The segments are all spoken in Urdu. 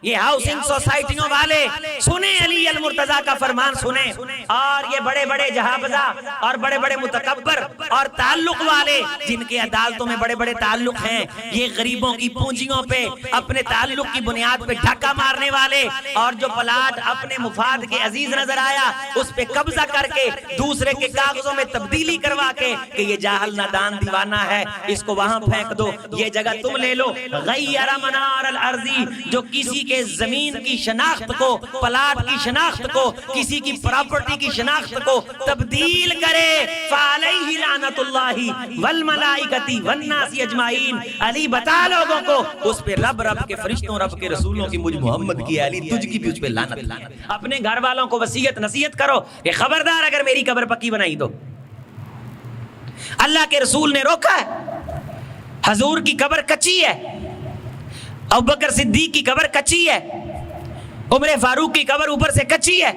یہ ہاؤسنگ سوسائٹیوں والے سنیں علی المرتضیٰ کا فرمان سنیں، اور یہ بڑے بڑے جہابزہ اور بڑے بڑے متکبر اور تعلق والے جن کے عدالتوں میں بڑے بڑے تعلق ہیں، یہ غریبوں کی پونجیوں پہ اپنے تعلق کی بنیاد پہ ڈھکا مارنے والے، اور جو پلاٹ اپنے مفاد کے عزیز نظر آیا اس پہ قبضہ کر کے دوسرے کے کاغذوں میں تبدیلی کروا کے کہ یہ جاہل نادان دیوانہ ہے، اس کو وہاں پھینک دو، یہ جگہ تم لے لو۔ غیر منار الارضی، جو کسی کے زمین کی شناخت کو، پلاٹ کی شناخت کو، کسی کی پراپرٹی کی شناخت کو تبدیل کرے، فعلیہ لعنت اللہ والملائکۃ والناس اجمعین، علی بتا لوگوں کو اس پہ رب کے فرشتوں، رب کے رسولوں کی، مجھ محمد کی، علی تجھ کی بھی اس پہ لعنت۔ اپنے گھر والوں کو وصیت نصیحت کرو کہ خبردار اگر میری قبر پکی بنائی تو، اللہ کے رسول نے روکا ہے، حضور کی قبر کچی ہے، ابوبکر صدیق کی قبر کچی ہے، عمر فاروق کی قبر اوپر سے کچی ہے،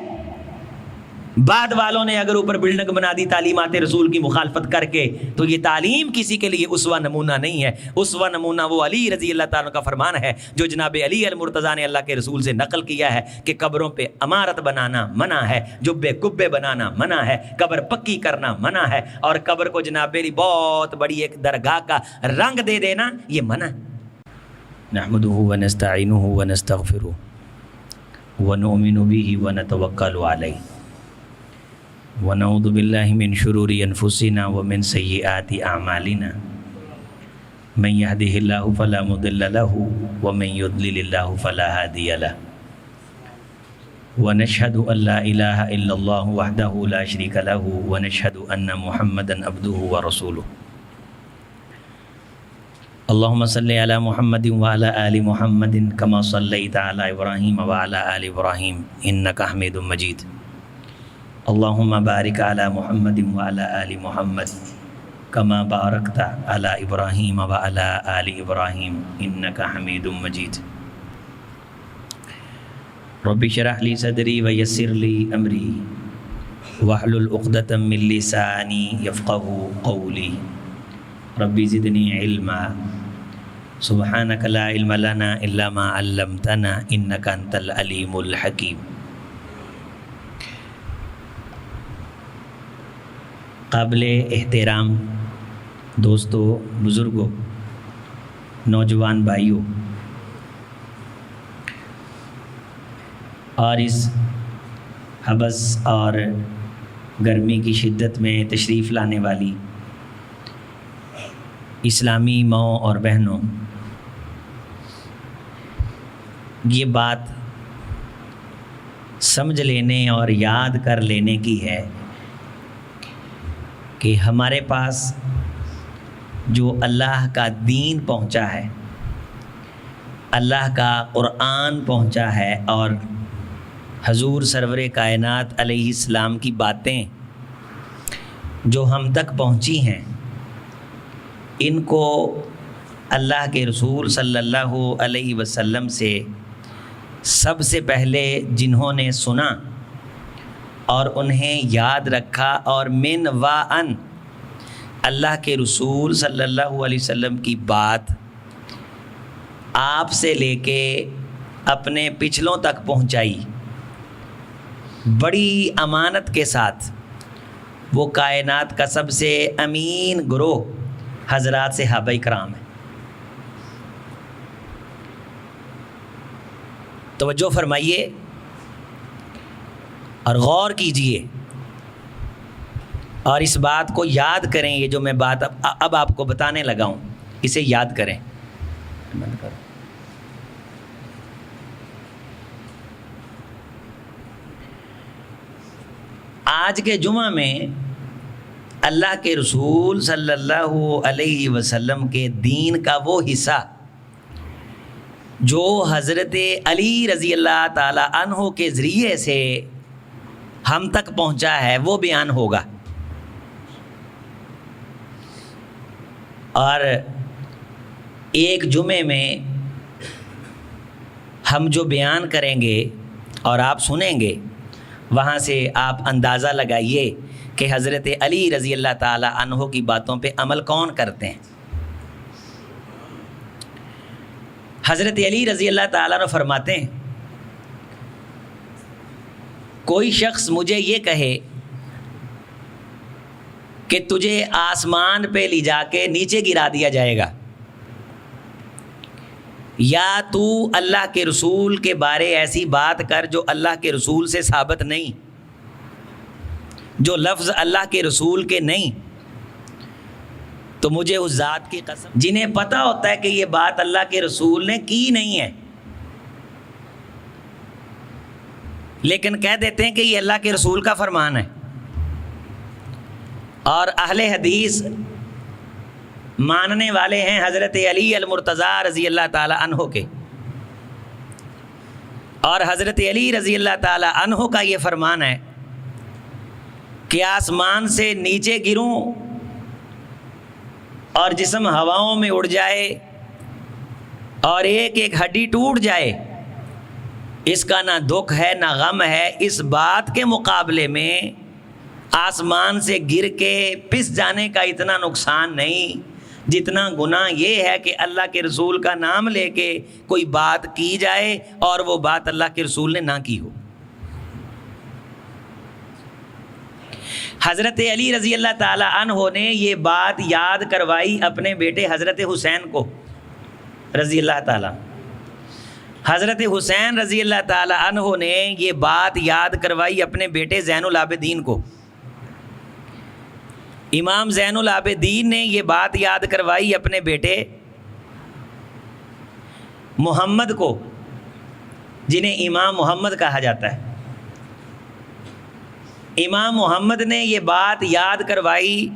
بعد والوں نے اگر اوپر بلڈنگ بنا دی تعلیمات رسول کی مخالفت کر کے تو یہ تعلیم کسی کے لیے اسوہ نمونہ نہیں ہے۔ اسوہ نمونہ وہ علی رضی اللہ تعالیٰ کا فرمان ہے جو جناب علی المرتضیٰ نے اللہ کے رسول سے نقل کیا ہے کہ قبروں پہ عمارت بنانا منع ہے، جبے کبے بنانا منع ہے، قبر پکی کرنا منع ہے، اور قبر کو جناب علی بہت بڑی ایک درگاہ کا رنگ دے دینا یہ منع ہے۔ نحمده ونستعینه ونستغفره ونؤمن به ونتوکل علیہ ونعوذ باللہ من شرور انفسنا ومن سیئات اعمالنا من يهده اللہ فلا مضل له ومن يضلل اللہ فلا هادی له ونشهد ان لا الہ الا اللہ وحدہ لا شریک له ونشهد ان محمدا عبدہ ورسولہ اللہم صلی علی محمد وعلی آل محمد کما صلیت علی ابراہیم وعلی آل ابراہیم انک حمید مجید اللہم بارک علی محمد وعلی آل محمد کما بارکت علی ابراہیم وعلی آل ابراہیم انک حمید مجید رب اشرح لی صدری ویسر لی امری واحلل عقدۃ من لسانی یفقہوا قولی ربی زدنی علما سبحانک لا علم لنا الا ما علمتنا انک انت العلیم الحکیم۔ قابل احترام دوستو، بزرگوں، نوجوان بھائیوں، اور اس حبس اور گرمی کی شدت میں تشریف لانے والی اسلامی ماؤں اور بہنوں، یہ بات سمجھ لینے اور یاد کر لینے کی ہے کہ ہمارے پاس جو اللہ کا دین پہنچا ہے، اللہ کا قرآن پہنچا ہے، اور حضور سرور کائنات علیہ السلام کی باتیں جو ہم تک پہنچی ہیں، ان کو اللہ کے رسول صلی اللہ علیہ وسلم سے سب سے پہلے جنہوں نے سنا اور انہیں یاد رکھا اور من و ان اللہ کے رسول صلی اللہ علیہ وسلم کی بات آپ سے لے کے اپنے پچھلوں تک پہنچائی، بڑی امانت کے ساتھ، وہ کائنات کا سب سے امین گروہ حضرات صحابہ کرام ہیں۔ توجہ فرمائیے اور غور کیجئے اور اس بات کو یاد کریں، یہ جو میں بات اب آپ کو بتانے لگا ہوں اسے یاد کریں۔ آج کے جمعہ میں اللہ کے رسول صلی اللہ علیہ وسلم کے دین کا وہ حصہ جو حضرت علی رضی اللہ تعالی عنہ کے ذریعے سے ہم تک پہنچا ہے وہ بیان ہوگا، اور ایک جمعے میں ہم جو بیان کریں گے اور آپ سنیں گے، وہاں سے آپ اندازہ لگائیے کہ حضرت علی رضی اللہ تعالی عنہ کی باتوں پہ عمل کون کرتے ہیں۔ حضرت علی رضی اللہ تعالیٰ عنہ فرماتے ہیں کوئی شخص مجھے یہ کہے کہ تجھے آسمان پہ لے جا کے نیچے گرا دیا جائے گا، یا تو اللہ کے رسول کے بارے ایسی بات کر جو اللہ کے رسول سے ثابت نہیں، جو لفظ اللہ کے رسول کے نہیں، تو مجھے اس ذات کی قسم جنہیں پتہ ہوتا ہے کہ یہ بات اللہ کے رسول نے کی نہیں ہے، لیکن کہہ دیتے ہیں کہ یہ اللہ کے رسول کا فرمان ہے۔ اور اہل حدیث ماننے والے ہیں حضرت علی المرتضیٰ رضی اللہ تعالی عنہ کے، اور حضرت علی رضی اللہ تعالی عنہ کا یہ فرمان ہے کہ آسمان سے نیچے گروں اور جسم ہواؤں میں اڑ جائے اور ایک ایک ہڈی ٹوٹ جائے، اس کا نہ دکھ ہے نہ غم ہے، اس بات کے مقابلے میں آسمان سے گر کے پس جانے کا اتنا نقصان نہیں جتنا گناہ یہ ہے کہ اللہ کے رسول کا نام لے کے کوئی بات کی جائے اور وہ بات اللہ کے رسول نے نہ کی ہو۔ حضرت علی رضی اللہ تعالی عنہ نے یہ بات یاد کروائی اپنے بیٹے حضرت حسین کو رضی اللہ تعالی۔ حضرت حسین رضی اللہ تعالی عنہ نے یہ بات یاد کروائی اپنے بیٹے زین العابدین کو۔ امام زین العابدین نے یہ بات یاد کروائی اپنے بیٹے محمد کو، جنہیں امام محمد کہا جاتا ہے۔ امام محمد نے یہ بات یاد کروائی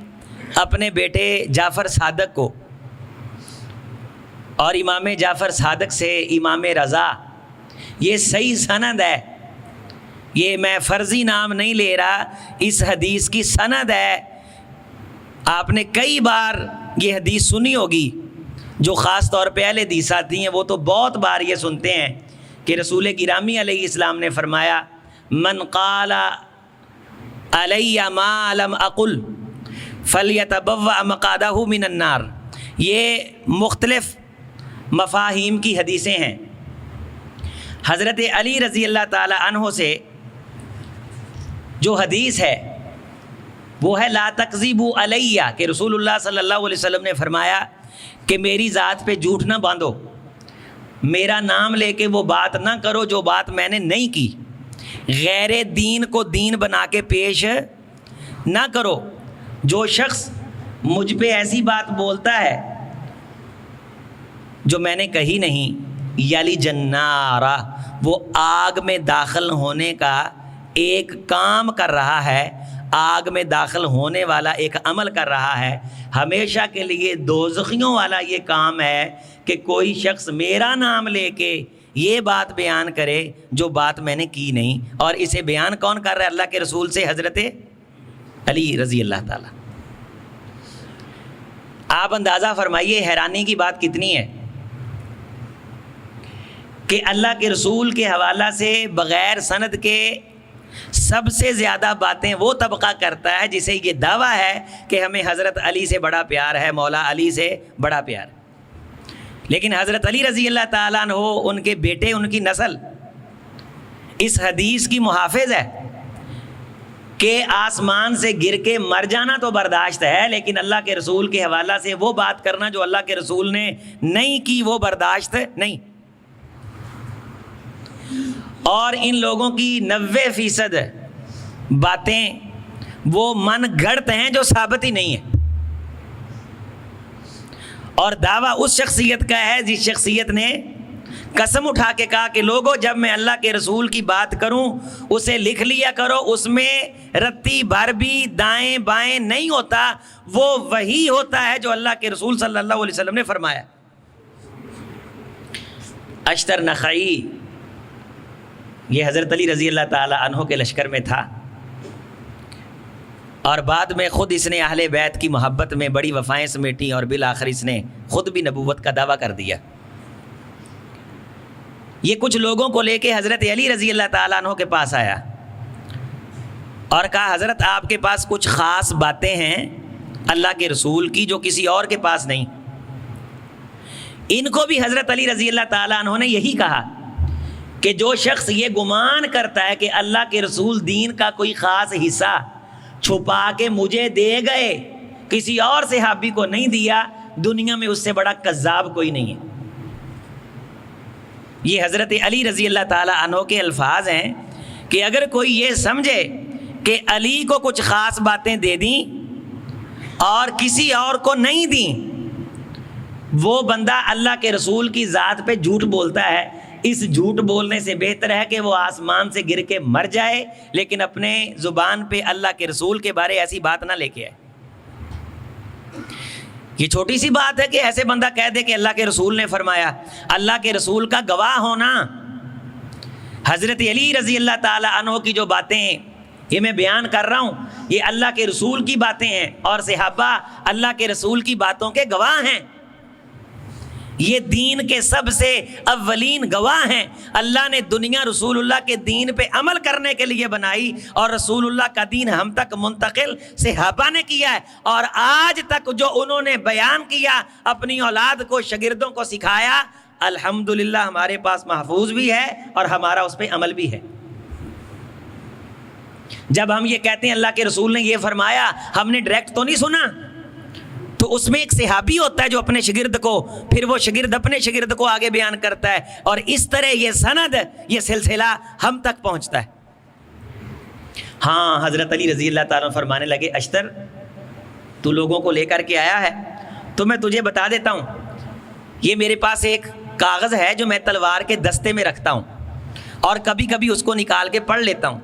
اپنے بیٹے جعفر صادق کو، اور امام جعفر صادق سے امام رضا، یہ صحیح سند ہے، یہ میں فرضی نام نہیں لے رہا، اس حدیث کی سند ہے۔ آپ نے کئی بار یہ حدیث سنی ہوگی، جو خاص طور پہ اہل حدیث آتی ہیں وہ تو بہت بار یہ سنتے ہیں کہ رسول گرامی علیہ السلام نے فرمایا من قال علی ما لم اقل فلیتبوأ مقعدہ من النار۔ یہ مختلف مفاہیم کی حدیثیں ہیں۔ حضرت علی رضی اللہ تعالی عنہ سے جو حدیث ہے وہ ہے لا تکذبوا علیہ، کہ رسول اللہ صلی اللہ علیہ وسلم نے فرمایا کہ میری ذات پہ جھوٹ نہ باندھو، میرا نام لے کے وہ بات نہ کرو جو بات میں نے نہیں کی، غیر دین کو دین بنا کے پیش نہ کرو۔ جو شخص مجھ پہ ایسی بات بولتا ہے جو میں نے کہی نہیں، یلی جنارہ، وہ آگ میں داخل ہونے کا ایک کام کر رہا ہے، آگ میں داخل ہونے والا ایک عمل کر رہا ہے، ہمیشہ کے لیے دوزخیوں والا یہ کام ہے کہ کوئی شخص میرا نام لے کے یہ بات بیان کرے جو بات میں نے کی نہیں۔ اور اسے بیان کون کر رہا ہے؟ اللہ کے رسول سے حضرت علی رضی اللہ تعالی۔ آپ اندازہ فرمائیے حیرانی کی بات کتنی ہے کہ اللہ کے رسول کے حوالہ سے بغیر سند کے سب سے زیادہ باتیں وہ طبقہ کرتا ہے جسے یہ دعویٰ ہے کہ ہمیں حضرت علی سے بڑا پیار ہے، مولا علی سے بڑا پیار۔ لیکن حضرت علی رضی اللہ تعالیٰ عنہ، ان کے بیٹے، ان کی نسل اس حدیث کی محافظ ہے کہ آسمان سے گر کے مر جانا تو برداشت ہے، لیکن اللہ کے رسول کے حوالہ سے وہ بات کرنا جو اللہ کے رسول نے نہیں کی وہ برداشت نہیں۔ اور ان لوگوں کی 90% باتیں وہ من گھڑت ہیں جو ثابت ہی نہیں ہے، اور دعویٰ اس شخصیت کا ہے جس شخصیت نے قسم اٹھا کے کہا کہ لوگوں جب میں اللہ کے رسول کی بات کروں اسے لکھ لیا کرو، اس میں رتی بھر بھی دائیں بائیں نہیں ہوتا، وہ وہی ہوتا ہے جو اللہ کے رسول صلی اللہ علیہ وسلم نے فرمایا۔ اشتر نخعی یہ حضرت علی رضی اللہ تعالی عنہ کے لشکر میں تھا، اور بعد میں خود اس نے اہل بیت کی محبت میں بڑی وفائیں سمیٹیں، اور بالآخر اس نے خود بھی نبوت کا دعویٰ کر دیا۔ یہ کچھ لوگوں کو لے کے حضرت علی رضی اللہ تعالیٰ عنہ کے پاس آیا اور کہا حضرت آپ کے پاس کچھ خاص باتیں ہیں اللہ کے رسول کی جو کسی اور کے پاس نہیں۔ ان کو بھی حضرت علی رضی اللہ تعالیٰ عنہ نے یہی کہا کہ جو شخص یہ گمان کرتا ہے کہ اللہ کے رسول دین کا کوئی خاص حصہ چھپا کے مجھے دے گئے، کسی اور صحابی کو نہیں دیا، دنیا میں اس سے بڑا کذاب کوئی نہیں ہے۔ یہ حضرت علی رضی اللہ تعالیٰ عنہ کے الفاظ ہیں کہ اگر کوئی یہ سمجھے کہ علی کو کچھ خاص باتیں دے دیں اور کسی اور کو نہیں دیں، وہ بندہ اللہ کے رسول کی ذات پہ جھوٹ بولتا ہے۔ اس جھوٹ بولنے سے بہتر ہے کہ وہ آسمان سے گر کے مر جائے، لیکن اپنے زبان پہ اللہ کے رسول کے بارے ایسی بات نہ لے کے آئے۔ یہ چھوٹی سی بات ہے کہ ایسے بندہ کہہ دے کہ اللہ کے رسول نے فرمایا۔ اللہ کے رسول کا گواہ ہونا، حضرت علی رضی اللہ تعالی عنہ کی جو باتیں یہ میں بیان کر رہا ہوں، یہ اللہ کے رسول کی باتیں ہیں، اور صحابہ اللہ کے رسول کی باتوں کے گواہ ہیں۔ یہ دین کے سب سے اولین گواہ ہیں۔ اللہ نے دنیا رسول اللہ کے دین پہ عمل کرنے کے لیے بنائی، اور رسول اللہ کا دین ہم تک منتقل صحابہ نے کیا ہے، اور آج تک جو انہوں نے بیان کیا، اپنی اولاد کو، شاگردوں کو سکھایا، الحمدللہ ہمارے پاس محفوظ بھی ہے اور ہمارا اس پہ عمل بھی ہے۔ جب ہم یہ کہتے ہیں اللہ کے رسول نے یہ فرمایا، ہم نے ڈائریکٹ تو نہیں سنا، تو اس میں ایک صحابی ہوتا ہے جو اپنے شاگرد کو، پھر وہ شاگرد اپنے شاگرد کو آگے بیان کرتا ہے، اور اس طرح یہ سند، یہ سلسلہ ہم تک پہنچتا ہے۔ ہاں، حضرت علی رضی اللہ تعالیٰ فرمانے لگے، اشتر تو لوگوں کو لے کر کے آیا ہے، تو میں تجھے بتا دیتا ہوں، یہ میرے پاس ایک کاغذ ہے جو میں تلوار کے دستے میں رکھتا ہوں، اور کبھی کبھی اس کو نکال کے پڑھ لیتا ہوں۔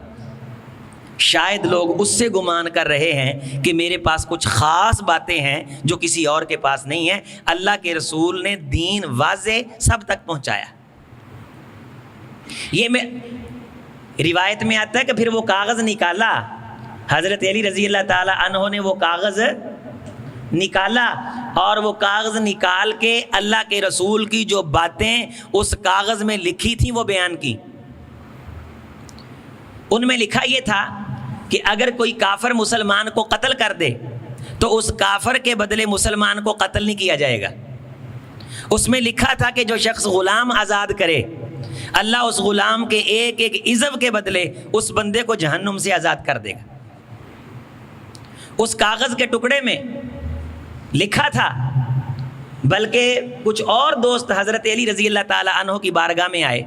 شاید لوگ اس سے گمان کر رہے ہیں کہ میرے پاس کچھ خاص باتیں ہیں جو کسی اور کے پاس نہیں ہیں۔ اللہ کے رسول نے دین واضح سب تک پہنچایا۔ یہ میں روایت میں آتا ہے کہ پھر وہ کاغذ نکالا، حضرت علی رضی اللہ تعالی عنہ نے وہ کاغذ نکالا، اور وہ کاغذ نکال کے اللہ کے رسول کی جو باتیں اس کاغذ میں لکھی تھیں وہ بیان کی۔ ان میں لکھا یہ تھا کہ اگر کوئی کافر مسلمان کو قتل کر دے تو اس کافر کے بدلے مسلمان کو قتل نہیں کیا جائے گا۔ اس میں لکھا تھا کہ جو شخص غلام آزاد کرے، اللہ اس غلام کے ایک ایک عضو کے بدلے اس بندے کو جہنم سے آزاد کر دے گا۔ اس کاغذ کے ٹکڑے میں لکھا تھا، بلکہ کچھ اور دوست حضرت علی رضی اللہ تعالی عنہ کی بارگاہ میں آئے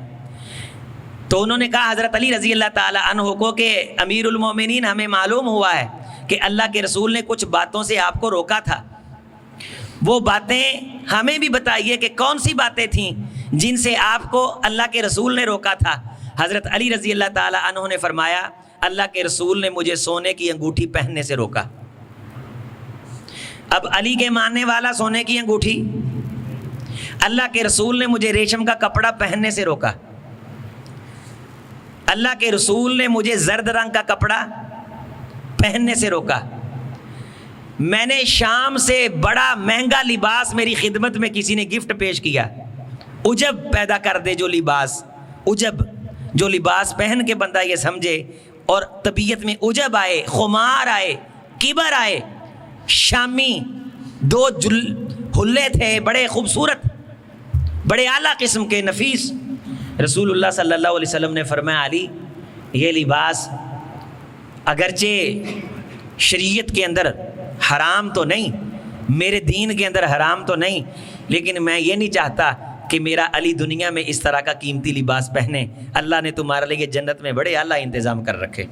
تو انہوں نے کہا حضرت علی رضی اللہ تعالی عنہ کو کہ امیر المومنین، ہمیں معلوم ہوا ہے کہ اللہ کے رسول نے کچھ باتوں سے آپ کو روکا تھا، وہ باتیں ہمیں بھی بتائیے کہ کون سی باتیں تھیں جن سے آپ کو اللہ کے رسول نے روکا تھا۔ حضرت علی رضی اللہ تعالی عنہ نے فرمایا، اللہ کے رسول نے مجھے سونے کی انگوٹھی پہننے سے روکا۔ اب علی کے ماننے والا سونے کی انگوٹھی، اللہ کے رسول نے مجھے ریشم کا کپڑا پہننے سے روکا، اللہ کے رسول نے مجھے زرد رنگ کا کپڑا پہننے سے روکا، میں نے شام سے بڑا مہنگا لباس میری خدمت میں کسی نے گفٹ پیش کیا، عجب پیدا کر دے جو لباس، عجب جو لباس پہن کے بندہ یہ سمجھے اور طبیعت میں عجب آئے، خمار آئے، کبر آئے۔ شامی 2 حلے تھے، بڑے خوبصورت، بڑے اعلیٰ قسم کے، نفیس۔ رسول اللہ صلی اللہ علیہ وسلم نے فرمایا، علی یہ لباس اگرچہ شریعت کے اندر حرام تو نہیں، میرے دین کے اندر حرام تو نہیں، لیکن میں یہ نہیں چاہتا کہ میرا علی دنیا میں اس طرح کا قیمتی لباس پہنے۔ اللہ نے تمہارے لیے جنت میں بڑے اعلیٰ انتظام کر رکھے۔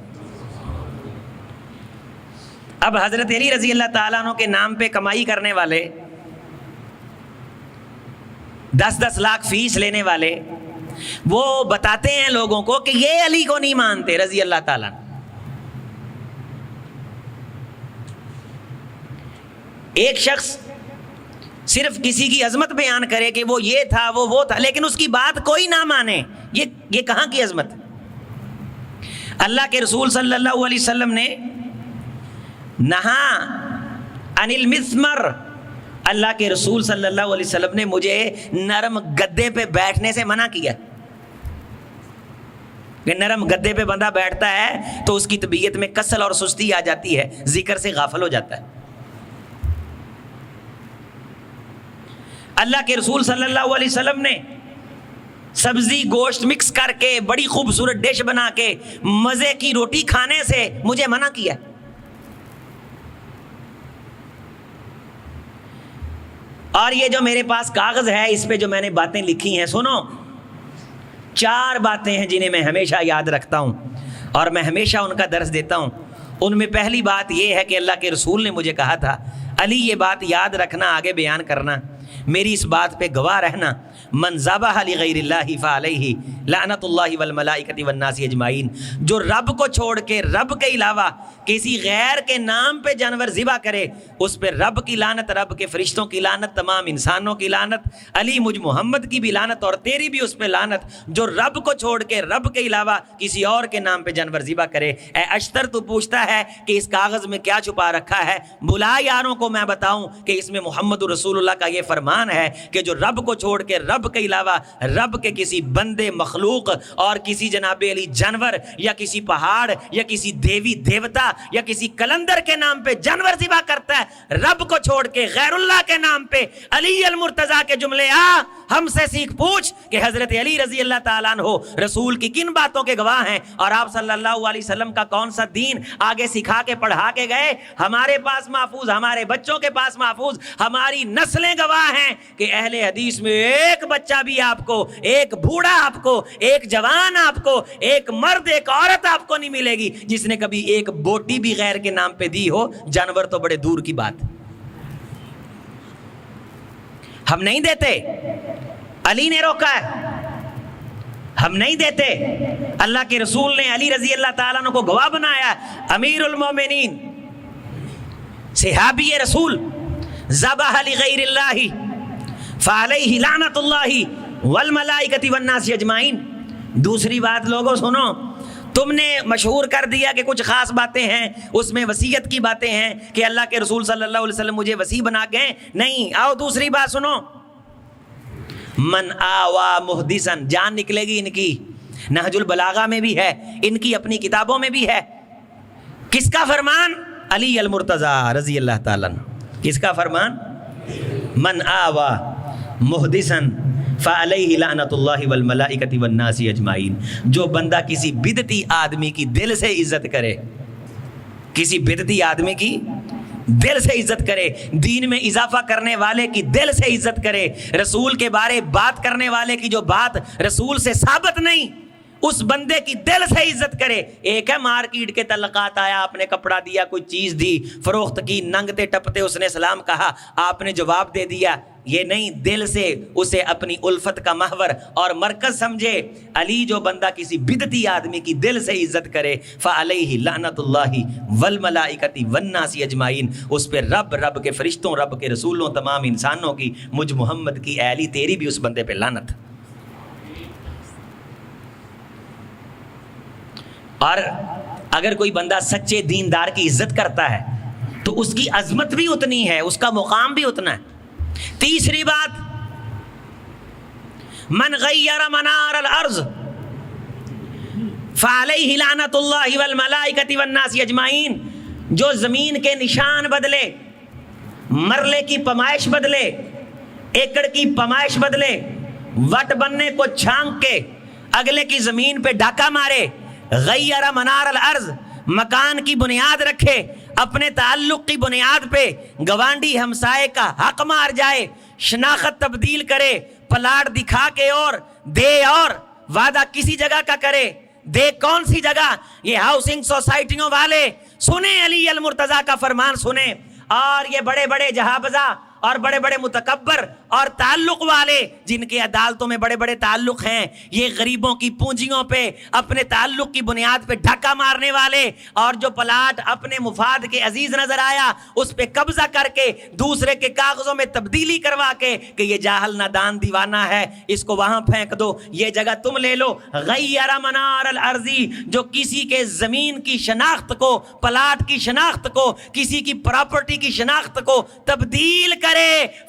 اب حضرت علی رضی اللہ تعالیٰ عنہ کے نام پہ کمائی کرنے والے، 10-10 لاکھ فیس لینے والے، وہ بتاتے ہیں لوگوں کو کہ یہ علی کو نہیں مانتے رضی اللہ تعالیٰ۔ ایک شخص صرف کسی کی عظمت بیان کرے کہ وہ یہ تھا، وہ تھا، لیکن اس کی بات کوئی نہ مانے، یہ کہاں کی عظمت؟ اللہ کے رسول صلی اللہ علیہ وسلم نے نہا عن المسمر، اللہ کے رسول صلی اللہ علیہ وسلم نے مجھے نرم گدے پہ بیٹھنے سے منع کیا کہ نرم گدے پہ بندہ بیٹھتا ہے تو اس کی طبیعت میں کسل اور سستی آ جاتی ہے، ذکر سے غافل ہو جاتا ہے۔ اللہ کے رسول صلی اللہ علیہ وسلم نے سبزی گوشت مکس کر کے بڑی خوبصورت ڈش بنا کے مزے کی روٹی کھانے سے مجھے منع کیا. اور یہ جو میرے پاس کاغذ ہے اس پہ جو میں نے باتیں لکھی ہیں سنو. 4 باتیں ہیں جنہیں میں ہمیشہ یاد رکھتا ہوں اور میں ہمیشہ ان کا درس دیتا ہوں. ان میں پہلی بات یہ ہے کہ اللہ کے رسول نے مجھے کہا تھا علی یہ بات یاد رکھنا, آگے بیان کرنا, میری اس بات پہ گواہ رہنا. من ذبح لغیر اللہ فعلیہ لعنت اللہ والملائکۃ والناس اجمعین. جو رب کو چھوڑ کے رب کے علاوہ کسی غیر کے نام پہ جانور ذبح کرے اس پہ رب کی لعنت, رب کے فرشتوں کی لعنت, تمام انسانوں کی لعنت, علی مجھ محمد کی بھی لعنت اور تیری بھی اس پہ لعنت. جو رب کو چھوڑ کے رب کے علاوہ کسی اور کے نام پہ جانور ذبح کرے. اے اشتر تو پوچھتا ہے کہ اس کاغذ میں کیا چھپا رکھا ہے؟ بلا یاروں کو میں بتاؤں کہ اس میں محمد رسول اللہ کا یہ فرمان ہے کہ جو رب کو چھوڑ کے رب کے علاوہ رب کے کسی بندے مخلوق اور کسی جناب علی جانور یا کسی پہاڑ یا کسی دیوی دیوتا یا کسی کلندر کے نام پہ جانور ذبح کرتا ہے, رب کو چھوڑ کے غیر اللہ کے نام پہ علی المرتضیٰ کے جملے ہم سے سیکھ پوچھ کہ حضرت علی رضی اللہ تعالیٰ عنہ رسول کی کن باتوں کے گواہ ہیں اور آپ صلی اللہ علیہ وسلم کا کون سا دین آگے سکھا کے پڑھا کے گئے. ہمارے پاس محفوظ, ہمارے بچوں کے پاس محفوظ, ہماری نسلیں گواہ ہیں کہ اہل حدیث میں ایک بچہ بھی آپ کو, ایک بوڑھا آپ کو, ایک جوان آپ کو, ایک مرد ایک عورت آپ کو نہیں ملے گی جس نے کبھی ایک بوٹی بھی غیر کے نام پہ دی ہو. جانور تو بڑے دور کی بات. ہم نہیں دیتے, علی نے روکا ہے, ہم نہیں دیتے. اللہ کے رسول نے علی رضی اللہ تعالیٰ عنہ کو گواہ بنایا, امیر المومنین صحابی رسول ذبح لغیر اللہ فعلیہ لعنت اللہ والملائکۃ والناس اجمعین. دوسری بات لوگوں سنو, تم نے مشہور کر دیا کہ کچھ خاص باتیں ہیں, اس میں وصیت کی باتیں ہیں کہ اللہ کے رسول صلی اللہ علیہ وسلم مجھے وصی بنا گئے. نہیں, آؤ دوسری بات سنو. من آوا محدثن, جان نکلے گی ان کی, نہج البلاغہ میں بھی ہے, ان کی اپنی کتابوں میں بھی ہے. کس کا فرمان؟ علی المرتضیٰ رضی اللہ تعالیٰ عنہ. کس کا فرمان؟ من آوا محدثن فعلیہ لعنت اللہ والملائکۃ والناس اجمعین. جو بندہ کسی بدعتی آدمی کی دل سے عزت کرے, کسی بدعتی آدمی کی دل سے عزت کرے, دین میں اضافہ کرنے والے کی دل سے عزت کرے, رسول کے بارے بات کرنے والے کی جو بات رسول سے ثابت نہیں اس بندے کی دل سے عزت کرے. ایک ہے مارکیٹ کے تعلقات, آیا آپ نے کپڑا دیا, کوئی چیز دی, فروخت کی, ننگتے ٹپتے اس نے سلام کہا, آپ نے جواب دے دیا. یہ نہیں, دل سے اسے اپنی الفت کا محور اور مرکز سمجھے. علی جو بندہ کسی بدعتی آدمی کی دل سے عزت کرے فعلیہ لعنت اللہ والملائکۃ والناس اجمعین, اس پہ رب کے فرشتوں, رب کے رسولوں, تمام انسانوں کی, مجھ محمد کی, اے علی تیری بھی اس بندے پہ لعنت. اور اگر کوئی بندہ سچے دیندار کی عزت کرتا ہے تو اس کی عظمت بھی اتنی ہے, اس کا مقام بھی اتنا ہے. تیسری بات, من غیر منار الارض فعلیہ لعنت اللہ والملائکۃ والناس اجمعین. جو زمین کے نشان بدلے, مرلے کی پیمائش بدلے, ایکڑ کی پیمائش بدلے, وٹ بننے کو چھانک کے اگلے کی زمین پہ ڈاکہ مارے, غیر منار الارض, مکان کی بنیاد رکھے, اپنے تعلق کی بنیاد پہ گوانڈی ہمسائے کا حق مار جائے, شناخت تبدیل کرے, پلاٹ دکھا کے اور دے, اور وعدہ کسی جگہ کا کرے, دے کون سی جگہ؟ یہ ہاؤسنگ سوسائٹیوں والے سنیں, علی المرتضیٰ کا فرمان سنیں. اور یہ بڑے بڑے جہابزہ اور بڑے بڑے متکبر اور تعلق والے جن کے عدالتوں میں بڑے بڑے تعلق ہیں, یہ غریبوں کی پونجیوں پہ اپنے تعلق کی بنیاد پہ ڈھکا مارنے والے, اور جو پلاٹ اپنے مفاد کے عزیز نظر آیا اس پہ قبضہ کر کے دوسرے کے کاغذوں میں تبدیلی کروا کے کہ یہ جاہل نادان دیوانہ ہے, اس کو وہاں پھینک دو, یہ جگہ تم لے لو. غیر منار الارضی, جو کسی کے زمین کی شناخت کو, پلاٹ کی شناخت کو, کسی کی پراپرٹی کی شناخت کو تبدیل کرے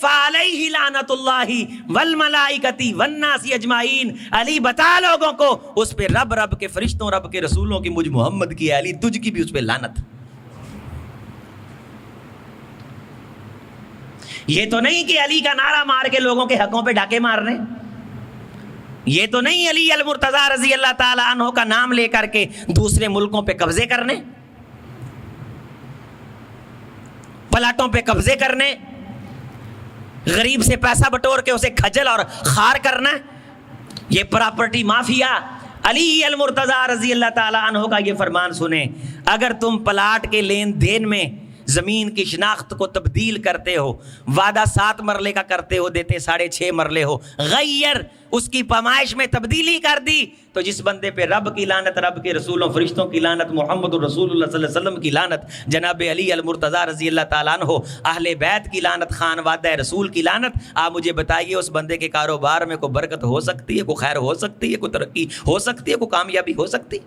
فعلیہ لعنت اللہ والملائکۃ والناس اجمعین. علی بتا لوگوں کو اس پہ رب کے فرشتوں, رب کے رسولوں کی, مجھ محمد کی, علی تجھ کی بھی اس پہ لعنت. یہ تو نہیں کہ علی کا نعرہ مار کے لوگوں کے حقوں پہ ڈاکے مارنے، یہ تو نہیں علی المرتضیٰ رضی اللہ تعالی عنہ کا نام لے کر کے دوسرے ملکوں پہ قبضے کرنے، پلاٹوں پہ قبضے کرنے، غریب سے پیسہ بٹور کے اسے کھجل اور خار کرنا، یہ پراپرٹی مافیا۔ علی المرتضیٰ رضی اللہ تعالی عنہ کا یہ فرمان سنیں، اگر تم پلاٹ کے لین دین میں زمین کی شناخت کو تبدیل کرتے ہو، وعدہ 7 مرلے کا کرتے ہو، دیتے 6.5 مرلے ہو، غیر اس کی پیمائش میں تبدیلی کر دی، تو جس بندے پہ رب کی لعنت، رب کے رسولوں فرشتوں کی لعنت، محمد الرسول اللہ صلی اللہ علیہ وسلم کی لعنت، جناب علی المرتضیٰ رضی اللہ تعالیٰ عنہ، اہل بیت کی لعنت، خانوادہ رسول کی لعنت، آپ مجھے بتائیے اس بندے کے کاروبار میں کوئی برکت ہو سکتی ہے، کوئی خیر ہو سکتی ہے، کوئی ترقی ہو سکتی ہے، کوئی کامیابی ہو سکتی؟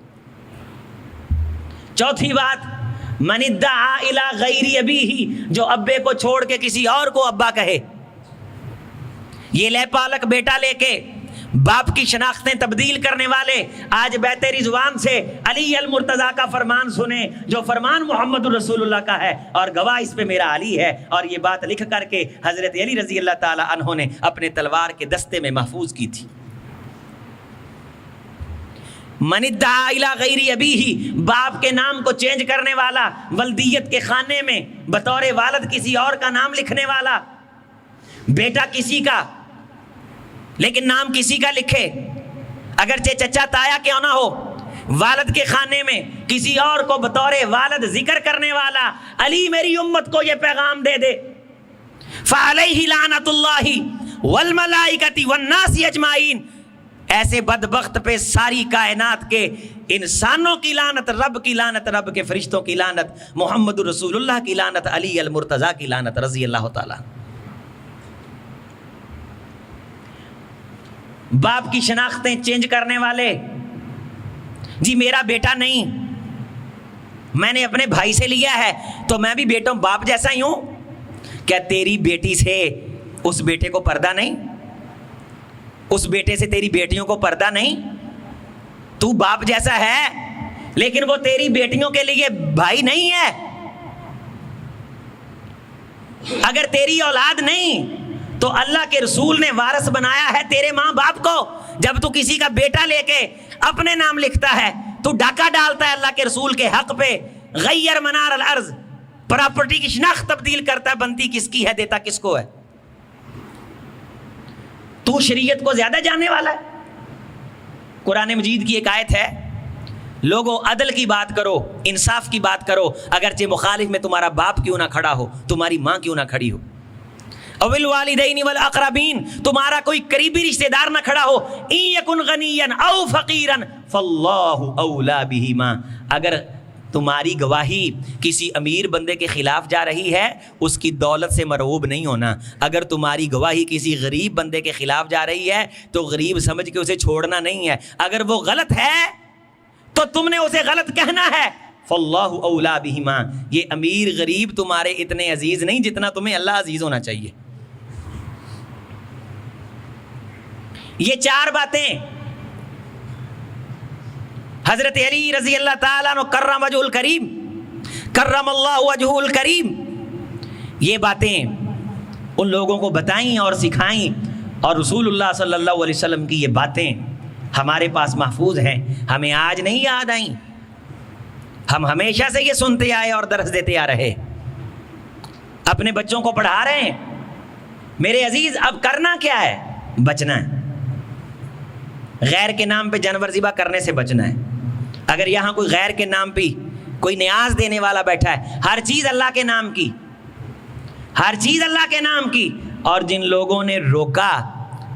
چوتھی بات، من ادعا الی غیر ابیہ، جو ابے کو چھوڑ کے کسی اور کو ابا کہے، یہ لے پالک بیٹا لے کے باپ کی شناختیں تبدیل کرنے والے، آج بے رضوان سے علی المرتضیٰ کا فرمان سنیں، جو فرمان محمد الرسول اللہ کا ہے اور گواہ اس پہ میرا علی ہے، اور یہ بات لکھ کر کے حضرت علی رضی اللہ تعالی عنہ نے اپنے تلوار کے دستے میں محفوظ کی تھی۔ من ادعا الی غیر ابیہ، باپ کے نام کو چینج کرنے والا، ولدیت کے خانے میں بطور والد کسی اور کا نام لکھنے والا، بیٹا کسی کا لیکن نام کسی کا لکھے، اگرچہ چچا تایا کیوں نہ ہو، والد کے خانے میں کسی اور کو بطور والد ذکر کرنے والا، علی میری امت کو یہ پیغام دے دے، فعلیہ لعنت اللہ والملائکۃ والناس اجمعین، ایسے بدبخت پہ ساری کائنات کے انسانوں کی لعنت، رب کی لعنت، رب کے فرشتوں کی لعنت، محمد رسول اللہ کی لعنت، علی المرتضیٰ کی لعنت رضی اللہ تعالیٰ۔ باپ کی شناختیں چینج کرنے والے، جی میرا بیٹا نہیں، میں نے اپنے بھائی سے لیا ہے تو میں بھی بیٹوں باپ جیسا ہی ہوں، کیا تیری بیٹی سے اس بیٹے کو پردہ نہیں؟ اس بیٹے سے تیری بیٹیوں کو پردہ نہیں؟ تو باپ جیسا ہے لیکن وہ تیری بیٹیوں کے لیے بھائی نہیں ہے۔ اگر تیری اولاد نہیں تو اللہ کے رسول نے وارث بنایا ہے تیرے ماں باپ کو۔ جب تو کسی کا بیٹا لے کے اپنے نام لکھتا ہے تو ڈاکہ ڈالتا ہے اللہ کے رسول کے حق پہ، غیر منار الارض، پراپرٹی کی شناخت تبدیل کرتا ہے، بنتی کس کی ہے، دیتا کس کو ہے؟ تو شریعت کو زیادہ جاننے والا ہے۔ قرآن مجید کی ایک آیت ہے، لوگوں عدل کی بات کرو، انصاف کی بات کرو، اگرچہ مخالف میں تمہارا باپ کیوں نہ کھڑا ہو، تمہاری ماں کیوں نہ کھڑی ہو، وبالوالدین والاقربین، تمہارا کوئی قریبی رشتہ دار نہ کھڑا ہو، ان یکن غنیا او فقیرا فاللہ اولا بہما، اگر تمہاری گواہی کسی امیر بندے کے خلاف جا رہی ہے اس کی دولت سے مرعوب نہیں ہونا، اگر تمہاری گواہی کسی غریب بندے کے خلاف جا رہی ہے تو غریب سمجھ کے اسے چھوڑنا نہیں ہے، اگر وہ غلط ہے تو تم نے اسے غلط کہنا ہے۔ فاللہ اولا بہما، یہ امیر غریب تمہارے اتنے عزیز نہیں جتنا تمہیں اللہ عزیز ہونا چاہیے۔ یہ 4 باتیں حضرت علی رضی اللہ تعالیٰ عنہ کرم وجہ الکریم، کرم اللہ وجہ الکریم، یہ باتیں ان لوگوں کو بتائیں اور سکھائیں، اور رسول اللہ صلی اللہ علیہ وسلم کی یہ باتیں ہمارے پاس محفوظ ہیں، ہمیں آج نہیں یاد آئیں، ہم ہمیشہ سے یہ سنتے آئے اور درس دیتے آ رہے، اپنے بچوں کو پڑھا رہے ہیں۔ میرے عزیز اب کرنا کیا ہے؟ بچنا ہے، غیر کے نام پہ جانور ذبح کرنے سے بچنا ہے۔ اگر یہاں کوئی غیر کے نام پہ کوئی نیاز دینے والا بیٹھا ہے، ہر چیز اللہ کے نام کی، ہر چیز اللہ کے نام کی، اور جن لوگوں نے روکا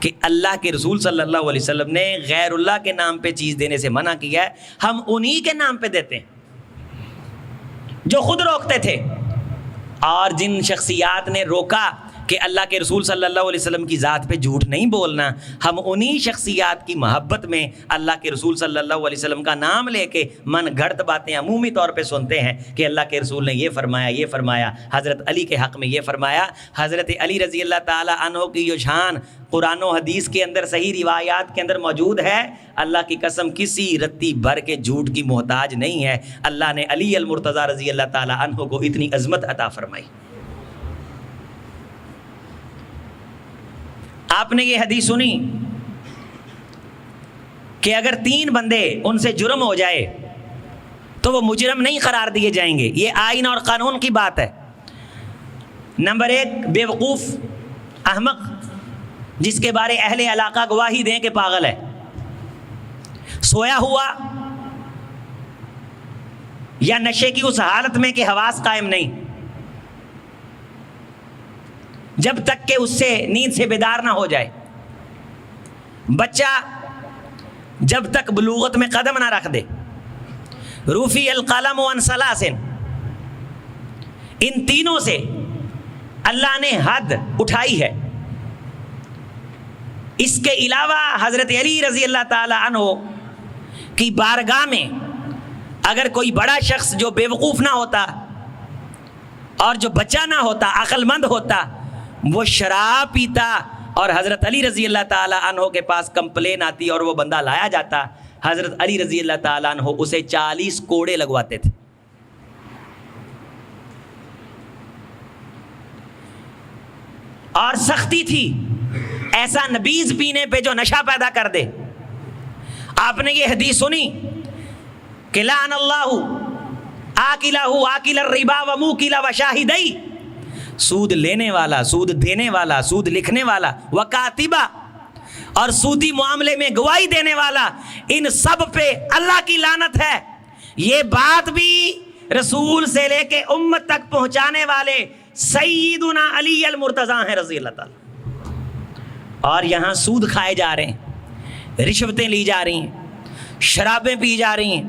کہ اللہ کے رسول صلی اللہ علیہ وسلم نے غیر اللہ کے نام پہ چیز دینے سے منع کیا ہے، ہم انہی کے نام پہ دیتے ہیں جو خود روکتے تھے، اور جن شخصیات نے روکا کہ اللہ کے رسول صلی اللہ علیہ وسلم کی ذات پہ جھوٹ نہیں بولنا، ہم انہی شخصیات کی محبت میں اللہ کے رسول صلی اللہ علیہ وسلم کا نام لے کے من گھڑت باتیں عمومی طور پہ سنتے ہیں کہ اللہ کے رسول نے یہ فرمایا، یہ فرمایا، حضرت علی کے حق میں یہ فرمایا۔ حضرت علی رضی اللہ تعالی عنہ کی یہ شان قرآن و حدیث کے اندر، صحیح روایات کے اندر موجود ہے، اللہ کی قسم کسی رتی بھر کے جھوٹ کی محتاج نہیں ہے۔ اللہ نے علی المرتضیٰ رضی اللہ تعالی عنہ کو اتنی عظمت عطا فرمائی۔ آپ نے یہ حدیث سنی کہ اگر 3 بندے ان سے جرم ہو جائے تو وہ مجرم نہیں قرار دیے جائیں گے. یہ آئین اور قانون کی بات ہے. نمبر 1 بیوقوف احمق جس کے بارے اہل علاقہ گواہی دیں کہ پاگل ہے. سویا ہوا یا نشے کی اس حالت میں کہ حواس قائم نہیں، جب تک کہ اس سے نیند سے بیدار نہ ہو جائے. بچہ جب تک بلوغت میں قدم نہ رکھ دے. رفع القلم عن ثلاث، ان تینوں سے اللہ نے حد اٹھائی ہے. اس کے علاوہ حضرت علی رضی اللہ تعالی عنہ کی بارگاہ میں اگر کوئی بڑا شخص جو بے وقوف نہ ہوتا اور جو بچہ نہ ہوتا، عقل مند ہوتا، وہ شراب پیتا اور حضرت علی رضی اللہ تعالی عنہ کے پاس کمپلین آتی اور وہ بندہ لایا جاتا، حضرت علی رضی اللہ تعالی عنہ اسے 40 کوڑے لگواتے تھے. اور سختی تھی، ایسا نبیذ پینے پہ جو نشہ پیدا کر دے. آپ نے یہ حدیث سنی کہ لعن اللہ آکلہ آکل الربا و موکل و شاہدی، سود لینے والا، سود دینے والا، سود لکھنے والا، وکاتبہ اور سودی معاملے میں گواہی دینے والا، ان سب پہ اللہ کی لعنت ہے. یہ بات بھی رسول سے لے کے امت تک پہنچانے والے سیدنا علی المرتضیٰ ہیں رضی اللہ تعالی. اور یہاں سود کھائے جا رہے ہیں، رشوتیں لی جا رہی ہیں، شرابیں پی جا رہی ہیں،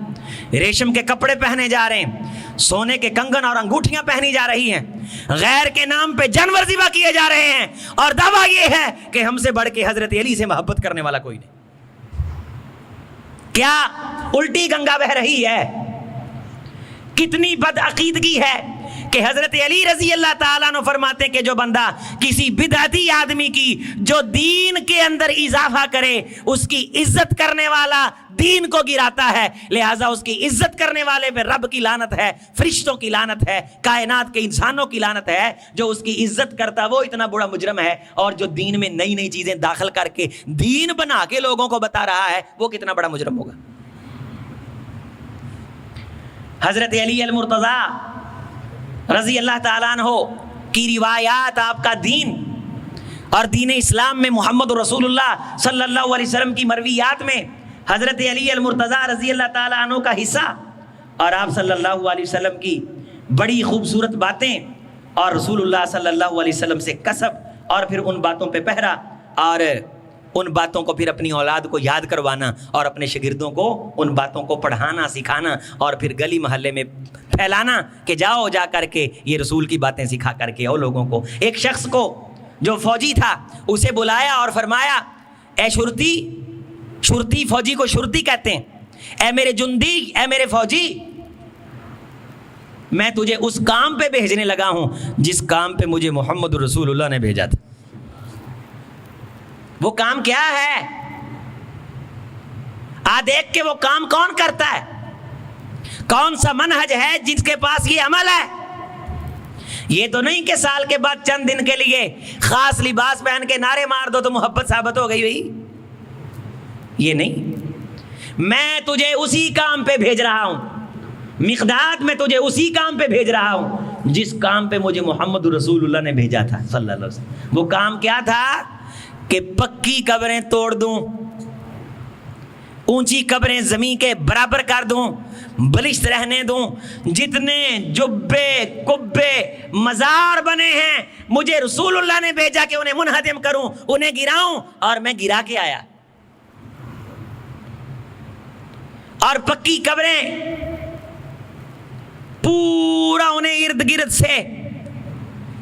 ریشم کے کپڑے پہنے جا رہے ہیں، سونے کے کنگن اور انگوٹھیاں پہنی جا رہی ہیں، غیر کے نام پہ جانور ذبح کیے جا رہے ہیں، اور دعویٰ یہ ہے کہ ہم سے بڑھ کے حضرت علی سے محبت کرنے والا کوئی نہیں. کیا الٹی گنگا بہ رہی ہے؟ کتنی بدعقیدگی ہے کہ حضرت علی رضی اللہ تعالیٰ عنہ فرماتے ہیں کہ جو بندہ کسی بدعتی آدمی کی جو دین کے اندر اضافہ کرے، اس کی عزت کرنے والا دین کو گراتا ہے، لہٰذا اس کی عزت کرنے والے پہ رب کی لعنت ہے، فرشتوں کی لعنت ہے، کائنات کے انسانوں کی لعنت ہے. جو اس کی عزت کرتا وہ اتنا بڑا مجرم ہے، اور جو دین میں نئی نئی چیزیں داخل کر کے دین بنا کے لوگوں کو بتا رہا ہے وہ کتنا بڑا مجرم ہوگا. حضرت علی المرتضیٰ رضی اللہ تعالیٰ عنہ کی روایات، آپ کا دین اور دین اسلام میں محمد رسول اللہ صلی اللہ علیہ وسلم کی مرویات میں حضرت علی المرتضیٰ رضی اللہ تعالیٰ عنہ کا حصہ اور آپ صلی اللہ علیہ وسلم کی بڑی خوبصورت باتیں اور رسول اللہ صلی اللہ علیہ وسلم سے کسب اور پھر ان باتوں پہ پہرا اور ان باتوں کو پھر اپنی اولاد کو یاد کروانا اور اپنے شاگردوں کو ان باتوں کو پڑھانا سکھانا اور پھر گلی محلے میں پھیلانا کہ جاؤ جا کر کے یہ رسول کی باتیں سکھا کر کے اور لوگوں کو. ایک شخص کو جو فوجی تھا اسے بلایا اور فرمایا، اے شرطی، شرطی فوجی کو شرطی کہتے ہیں، اے میرے جندی، اے میرے فوجی، میں تجھے اس کام پہ بھیجنے لگا ہوں جس کام پہ مجھے محمد رسول اللہ نے بھیجا تھا. وہ کام کیا ہے؟ دیکھ کے وہ کام کون کرتا ہے، کون سا منہج ہے جس کے پاس یہ عمل ہے. یہ تو نہیں کہ سال کے بعد چند دن کے لیے خاص لباس پہن کے نعرے مار دو تو محبت ثابت ہو گئی بھائی. یہ نہیں، میں تجھے اسی کام پہ بھیج رہا ہوں، مقداد میں تجھے اسی کام پہ بھیج رہا ہوں جس کام پہ مجھے محمد رسول اللہ نے بھیجا تھا صلی اللہ علیہ وسلم. وہ کام کیا تھا کہ پکی قبریں توڑ دوں، اونچی قبریں زمین کے برابر کر دوں، بلشت رہنے دوں، جتنے جبے کبے مزار بنے ہیں مجھے رسول اللہ نے بھیجا کہ انہیں منہدم کروں، انہیں گراؤں، اور میں گرا کے آیا. اور پکی قبریں پورا انہیں ارد گرد سے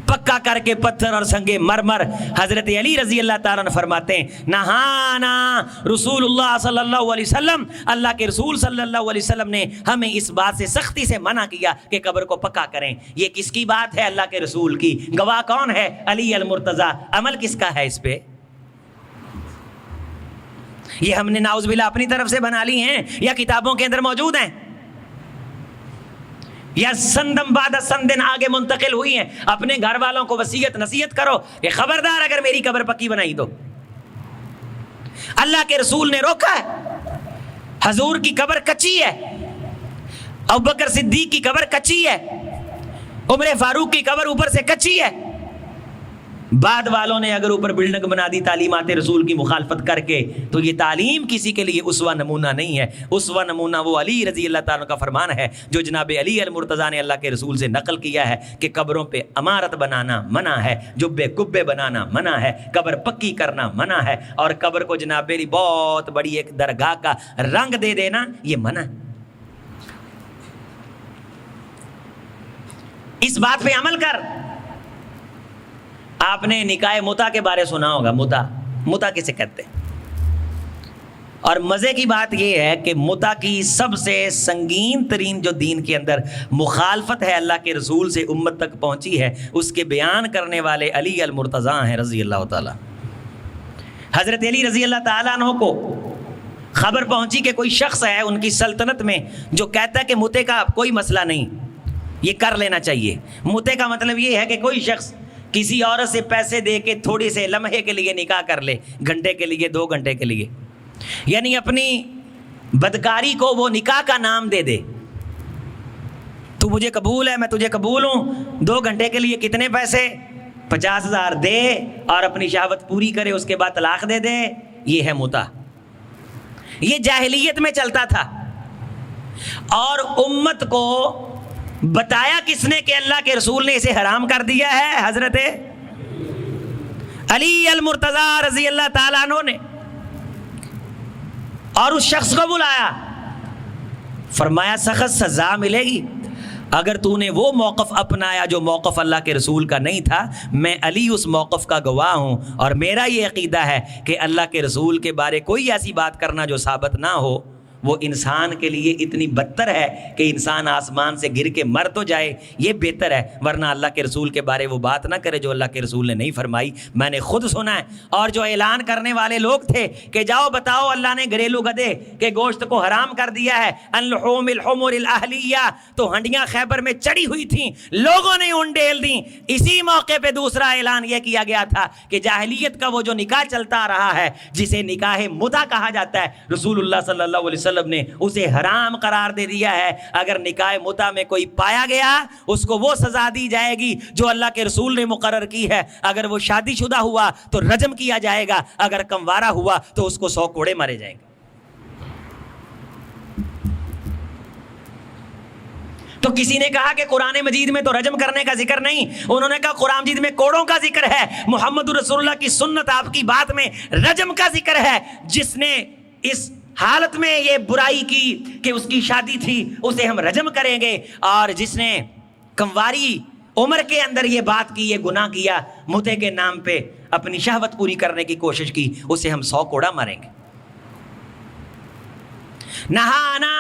پکا کر کے پتھر اور سنگے مرمر. حضرت علی رضی اللہ تعالیٰ عنہ فرماتے ہیں، نہانا رسول اللہ صلی اللہ علیہ وسلم، اللہ کے رسول صلی اللہ علیہ وسلم نے ہمیں اس بات سے سختی سے منع کیا کہ قبر کو پکا کریں. یہ کس کی بات ہے؟ اللہ کے رسول کی. گواہ کون ہے؟ علی المرتضیٰ. عمل کس کا ہے اس پہ؟ یہ ہم نے نعوذ باللہ اپنی طرف سے بنا لی ہیں یا کتابوں کے اندر موجود ہیں یا سندم بعد سندن آگے منتقل ہوئی ہیں؟ اپنے گھر والوں کو وصیت نصیحت کرو کہ خبردار اگر میری قبر پکی بنائی تو اللہ کے رسول نے روکا ہے. حضور کی قبر کچی ہے, ابوبکر صدیق کی قبر کچی ہے, عمر فاروق کی قبر اوپر سے کچی ہے. بعد والوں نے اگر اوپر بلڈنگ بنا دی تعلیمات رسول کی مخالفت کر کے, تو یہ تعلیم کسی کے لیے اسوہ نمونہ نہیں ہے. اسوہ نمونہ وہ علی رضی اللہ تعالیٰ کا فرمان ہے جو جناب علی المرتضیٰ نے اللہ کے رسول سے نقل کیا ہے کہ قبروں پہ عمارت بنانا منع ہے, جبے کبے بنانا منع ہے, قبر پکی کرنا منع ہے, اور قبر کو جناب علی بہت بڑی ایک درگاہ کا رنگ دے دینا یہ منع ہے. اس بات پہ عمل کر. آپ نے نکاح متا کے بارے سنا ہوگا. متا کسے کہتے ہیں؟ اور مزے کی بات یہ ہے کہ متا کی سب سے سنگین ترین جو دین کے اندر مخالفت ہے اللہ کے رسول سے امت تک پہنچی ہے, اس کے بیان کرنے والے علی المرتضیٰ ہیں رضی اللہ تعالی. حضرت علی رضی اللہ تعالیٰ عنہ کو خبر پہنچی کہ کوئی شخص ہے ان کی سلطنت میں جو کہتا ہے کہ متے کا کوئی مسئلہ نہیں, یہ کر لینا چاہیے. متے کا مطلب یہ ہے کہ کوئی شخص کسی عورت سے پیسے دے کے تھوڑی سے لمحے کے لیے نکاح کر لے, گھنٹے کے لیے 2 گھنٹے کے لیے, یعنی اپنی بدکاری کو وہ نکاح کا نام دے دے. تو مجھے قبول ہے, میں تجھے قبول ہوں, 2 گھنٹے کے لیے کتنے پیسے, 50,000 دے, اور اپنی شہوت پوری کرے, اس کے بعد طلاق دے دے. یہ ہے متا. یہ جاہلیت میں چلتا تھا. اور امت کو بتایا کس نے کہ اللہ کے رسول نے اسے حرام کر دیا ہے؟ حضرت علی المرتضیٰ رضی اللہ تعالیٰ عنہ نے. اور اس شخص کو بلایا, فرمایا سخت سزا ملے گی اگر تو نے وہ موقف اپنایا جو موقف اللہ کے رسول کا نہیں تھا. میں علی اس موقف کا گواہ ہوں, اور میرا یہ عقیدہ ہے کہ اللہ کے رسول کے بارے کوئی ایسی بات کرنا جو ثابت نہ ہو وہ انسان کے لیے اتنی بدتر ہے کہ انسان آسمان سے گر کے مر تو جائے, یہ بہتر ہے, ورنہ اللہ کے رسول کے بارے وہ بات نہ کرے جو اللہ کے رسول نے نہیں فرمائی. میں نے خود سنا ہے. اور جو اعلان کرنے والے لوگ تھے کہ جاؤ بتاؤ اللہ نے گھریلو گدھے کے گوشت کو حرام کر دیا ہے, اللحوم الحمر الاہلیہ, تو ہنڈیاں خیبر میں چڑی ہوئی تھیں, لوگوں نے انڈیل دیں. اسی موقع پہ دوسرا اعلان یہ کیا گیا تھا کہ جاہلیت کا وہ جو نکاح چلتا آ رہا ہے جسے نکاح متا کہا جاتا ہے, رسول اللہ صلی اللہ علیہ وسلم نے اسے حرام قرار دے دیا ہے. اگر نکاح متا میں کوئی پایا گیا اس کو وہ سزا دی جائے گی جو اللہ کے رسول نے مقرر کی ہے. اگر وہ شادی شدہ ہوا تو رجم کیا جائے گا, اگر کموارہ ہوا تو اس کو 100 کوڑے مارے جائیں گے. تو کسی نے کہا کہ قرآن مجید میں تو رجم کرنے کا ذکر نہیں. انہوں نے کہا قرآن مجید میں کوڑوں کا ذکر ہے, محمد رسول اللہ کی سنت آپ کی بات میں رجم کا ذکر ہے. جس نے اس حالت میں یہ برائی کی کہ اس کی شادی تھی اسے ہم رجم کریں گے, اور جس نے کمواری عمر کے اندر یہ بات کی, یہ گناہ کیا, متے کے نام پہ اپنی شہوت پوری کرنے کی کوشش کی, اسے ہم 100 کوڑا ماریں گے. نہانا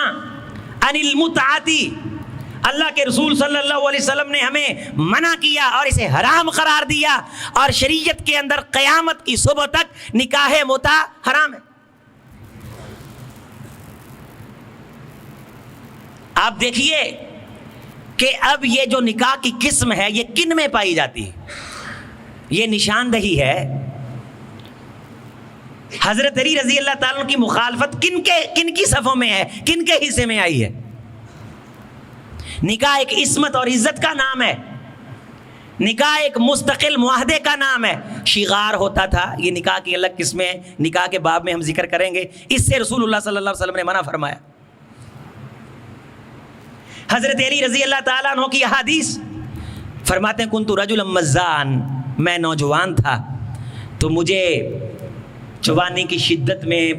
عن المتعتی, اللہ کے رسول صلی اللہ علیہ وسلم نے ہمیں منع کیا اور اسے حرام قرار دیا, اور شریعت کے اندر قیامت کی صبح تک نکاح متا حرام ہے. آپ دیکھیے کہ اب یہ جو نکاح کی قسم ہے یہ کن میں پائی جاتی ہے. یہ نشاندہی ہے حضرت علی رضی اللہ تعالیٰ کی مخالفت کن کی صفوں میں ہے, کن کے حصے میں آئی ہے. نکاح ایک عصمت اور عزت کا نام ہے, نکاح ایک مستقل معاہدے کا نام ہے. شغار ہوتا تھا, یہ نکاح کی الگ قسمیں ہیں, نکاح کے باب میں ہم ذکر کریں گے. اس سے رسول اللہ صلی اللہ علیہ وسلم نے منع فرمایا. حضرت علی رضی اللہ تعالیٰ عنہ کی احادیث فرماتے ہیں کنت رجلا مزان, میں نوجوان تھا تو مجھے جوانی کی شدت میں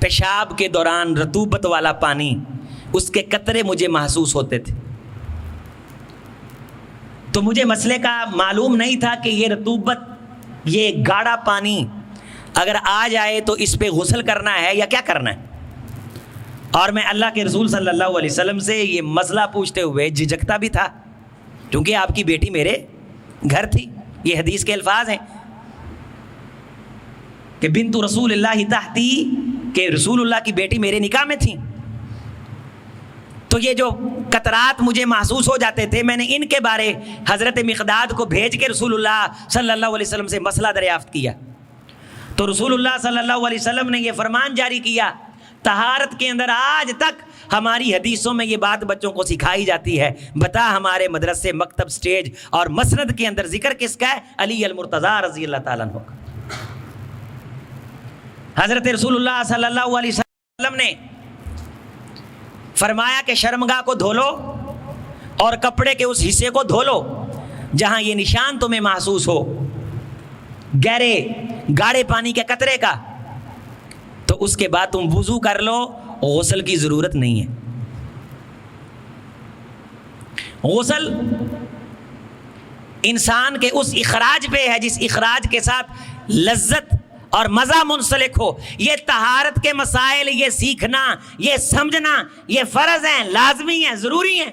پیشاب کے دوران رطوبت والا پانی, اس کے قطرے مجھے محسوس ہوتے تھے. تو مجھے مسئلے کا معلوم نہیں تھا کہ یہ رطوبت, یہ گاڑھا پانی اگر آ جائے تو اس پہ غسل کرنا ہے یا کیا کرنا ہے. اور میں اللہ کے رسول صلی اللہ علیہ وسلم سے یہ مسئلہ پوچھتے ہوئے جھجکتا بھی تھا کیونکہ آپ کی بیٹی میرے گھر تھی. یہ حدیث کے الفاظ ہیں کہ بنت رسول اللہ تحتی, کہ رسول اللہ کی بیٹی میرے نکاح میں تھیں. تو یہ جو قطرات مجھے محسوس ہو جاتے تھے, میں نے ان کے بارے حضرت مقداد کو بھیج کے رسول اللہ صلی اللہ علیہ وسلم سے مسئلہ دریافت کیا. تو رسول اللہ صلی اللہ علیہ وسلم نے یہ فرمان جاری کیا، طہارت کے اندر آج تک ہماری حدیثوں میں یہ بات بچوں کو سکھائی جاتی ہے۔ بتا ہمارے مدرسے، مکتب، سٹیج اور مسند کے اندر ذکر کس کا ہے؟ علی المرتضیٰ رضی اللہ تعالیٰ عنہ کا۔ حضرت رسول اللہ صلی اللہ علیہ وسلم نے فرمایا کہ شرمگاہ کو دھو لو اور کپڑے کے اس حصے کو دھو لو جہاں یہ نشان تمہیں محسوس ہو گہرے گاڑے پانی کے قطرے کا، تو اس کے بعد تم وضو کر لو، غسل کی ضرورت نہیں ہے۔ غسل انسان کے اس اخراج پہ ہے جس اخراج کے ساتھ لذت اور مزہ منسلک ہو۔ یہ طہارت کے مسائل، یہ سیکھنا، یہ سمجھنا، یہ فرض ہیں، لازمی ہیں، ضروری ہیں۔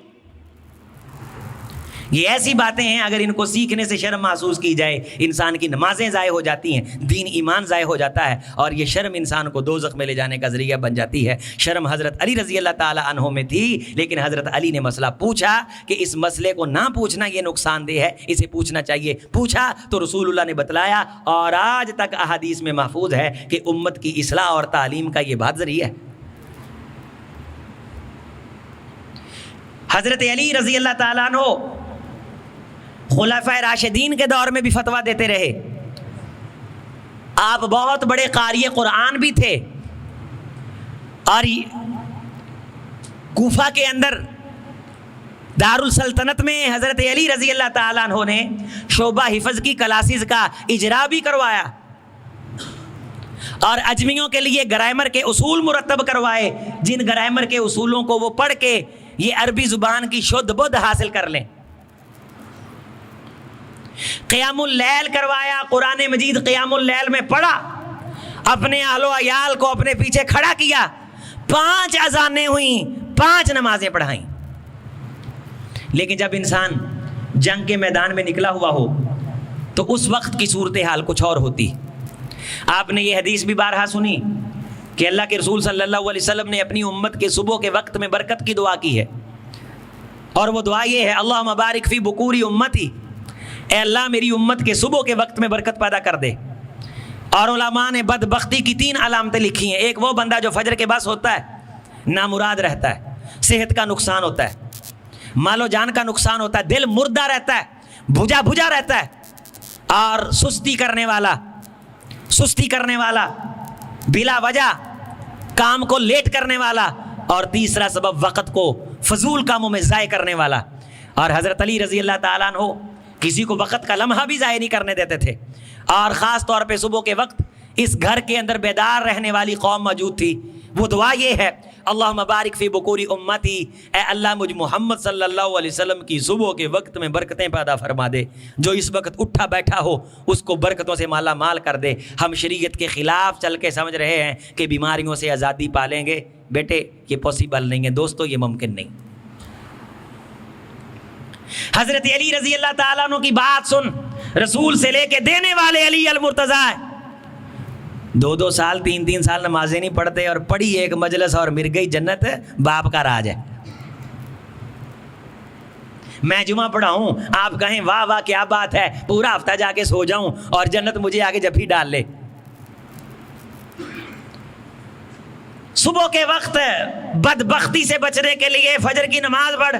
یہ ایسی باتیں ہیں اگر ان کو سیکھنے سے شرم محسوس کی جائے، انسان کی نمازیں ضائع ہو جاتی ہیں، دین ایمان ضائع ہو جاتا ہے، اور یہ شرم انسان کو دوزخ میں لے جانے کا ذریعہ بن جاتی ہے۔ شرم حضرت علی رضی اللہ تعالی عنہ میں تھی، لیکن حضرت علی نے مسئلہ پوچھا کہ اس مسئلے کو نہ پوچھنا یہ نقصان دہ ہے، اسے پوچھنا چاہیے۔ پوچھا تو رسول اللہ نے بتلایا، اور آج تک احادیث میں محفوظ ہے کہ امت کی اصلاح اور تعلیم کا یہ بات ذریعہ ہے۔ حضرت علی رضی اللہ تعالیٰ عنہ خلفائے راشدین کے دور میں بھی فتویٰ دیتے رہے۔ آپ بہت بڑے قاری قرآن بھی تھے، اور کوفہ کے اندر دارالسلطنت میں حضرت علی رضی اللہ تعالیٰ عنہ نے شعبہ حفظ کی کلاسز کا اجرا بھی کروایا، اور اجمیوں کے لیے گرامر کے اصول مرتب کروائے، جن گرامر کے اصولوں کو وہ پڑھ کے یہ عربی زبان کی شدھ بدھ حاصل کر لیں۔ قیام اللیل کروایا، قرآن مجید قیام اللیل میں پڑھا، اپنے اہل و عیال کو اپنے پیچھے کھڑا کیا، 5 اذانیں ہوئیں، 5 نمازیں پڑھائیں۔ لیکن جب انسان جنگ کے میدان میں نکلا ہوا ہو تو اس وقت کی صورتحال کچھ اور ہوتی۔ آپ نے یہ حدیث بھی بارہا سنی کہ اللہ کے رسول صلی اللہ علیہ وسلم نے اپنی امت کے صبح کے وقت میں برکت کی دعا کی ہے، اور وہ دعا یہ ہے، اللہم بارک فی بکوری امتی، اے اللہ میری امت کے صبح کے وقت میں برکت پیدا کر دے۔ اور علماء نے بدبختی کی 3 علامتیں لکھی ہیں۔ ایک وہ بندہ جو فجر کے بعد ہوتا ہے، نامراد رہتا ہے، صحت کا نقصان ہوتا ہے، مال و جان کا نقصان ہوتا ہے، دل مردہ رہتا ہے، بھجا بھجا رہتا ہے، اور سستی کرنے والا بلا وجہ کام کو لیٹ کرنے والا، اور تیسرا سبب وقت کو فضول کاموں میں ضائع کرنے والا۔ اور حضرت علی رضی اللہ تعالیٰ عنہ کسی کو وقت کا لمحہ بھی ضائع نہیں کرنے دیتے تھے، اور خاص طور پہ صبح کے وقت اس گھر کے اندر بیدار رہنے والی قوم موجود تھی۔ وہ دعا یہ ہے، اللہم بارک فی بکوری امتی، اے اللہ مجھ محمد صلی اللہ علیہ وسلم کی صبح کے وقت میں برکتیں پیدا فرما دے، جو اس وقت اٹھا بیٹھا ہو اس کو برکتوں سے مالا مال کر دے۔ ہم شریعت کے خلاف چل کے سمجھ رہے ہیں کہ بیماریوں سے آزادی پالیں گے، بیٹے یہ پاسبل نہیں ہے، دوستو یہ ممکن نہیں۔ حضرت علی رضی اللہ تعالیٰ عنہ کی بات سن، رسول سے لے کے دینے والے علی المرتضیٰ 2 سال 3 سال نمازیں نہیں پڑھتے، اور پڑھی ایک مجلس اور مر گئی جنت، باپ کا راج ہے۔ میں جمعہ پڑھاؤں، آپ کہیں واہ واہ کیا بات ہے، پورا ہفتہ جا کے سو جاؤں اور جنت مجھے آگے جب ڈال لے۔ صبح کے وقت بدبختی سے بچنے کے لیے فجر کی نماز پڑھ۔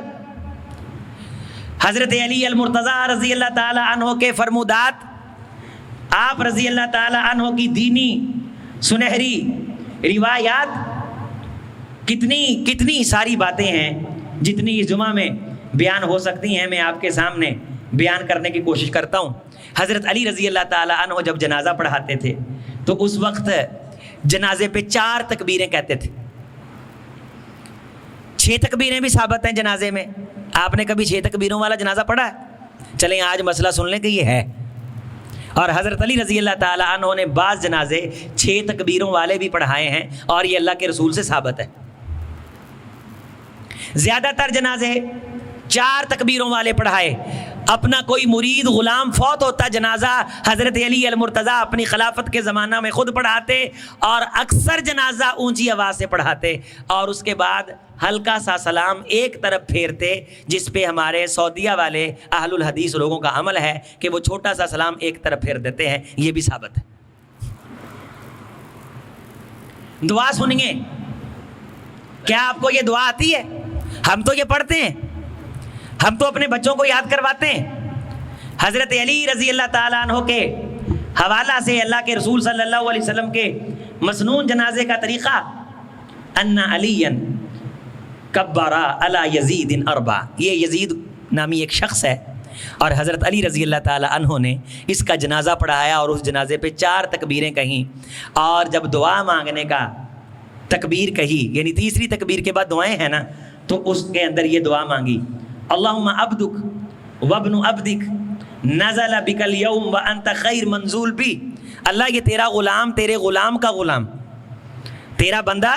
حضرت علی المرتضیٰ رضی اللہ تعالی عنہ کے فرمودات، آپ رضی اللہ تعالی عنہ کی دینی سنہری روایات، کتنی ساری باتیں ہیں جتنی اس جمعہ میں بیان ہو سکتی ہیں، میں آپ کے سامنے بیان کرنے کی کوشش کرتا ہوں۔ حضرت علی رضی اللہ تعالی عنہ جب جنازہ پڑھاتے تھے تو اس وقت جنازے پہ 4 تکبیریں کہتے تھے۔ 6 تکبیریں بھی ثابت ہیں جنازے میں۔ آپ نے کبھی 6 تکبیروں والا جنازہ پڑھا ہے؟ چلیں آج مسئلہ سن لیں کہ یہ ہے۔ اور حضرت علی رضی اللہ تعالیٰ عنہ نے بعض جنازے 6 تکبیروں والے بھی پڑھائے ہیں، اور یہ اللہ کے رسول سے ثابت ہے۔ زیادہ تر جنازے 4 تکبیروں والے پڑھائے۔ اپنا کوئی مرید غلام فوت ہوتا جنازہ حضرت علی المرتضیٰ اپنی خلافت کے زمانہ میں خود پڑھاتے، اور اکثر جنازہ اونچی آواز سے پڑھاتے، اور اس کے بعد ہلکا سا سلام ایک طرف پھیرتے، جس پہ ہمارے سعودیہ والے اہل الحدیث لوگوں کا عمل ہے کہ وہ چھوٹا سا سلام ایک طرف پھیر دیتے ہیں، یہ بھی ثابت ہے۔ دعا سنیے. کیا آپ کو یہ دعا آتی ہے؟ ہم تو یہ پڑھتے ہیں, ہم تو اپنے بچوں کو یاد کرواتے ہیں. حضرت علی رضی اللہ تعالیٰ عنہ کے حوالہ سے اللہ کے رسول صلی اللہ علیہ وسلم کے مسنون جنازے کا طریقہ, ان علی کبر علی یزید اربع. یہ یزید نامی ایک شخص ہے اور حضرت علی رضی اللہ تعالیٰ عنہ نے اس کا جنازہ پڑھایا اور اس جنازے پہ 4 تکبیریں کہیں, اور جب دعا مانگنے کا تکبیر کہی, یعنی تیسری تکبیر کے بعد دعائیں ہیں نا, تو اس کے اندر یہ دعا مانگی, اللہم عبدک وابن عبدک نزل بک اليوم وانت خیر منزول بی. اللہ یہ تیرا غلام, تیرے غلام کا غلام, تیرا بندہ,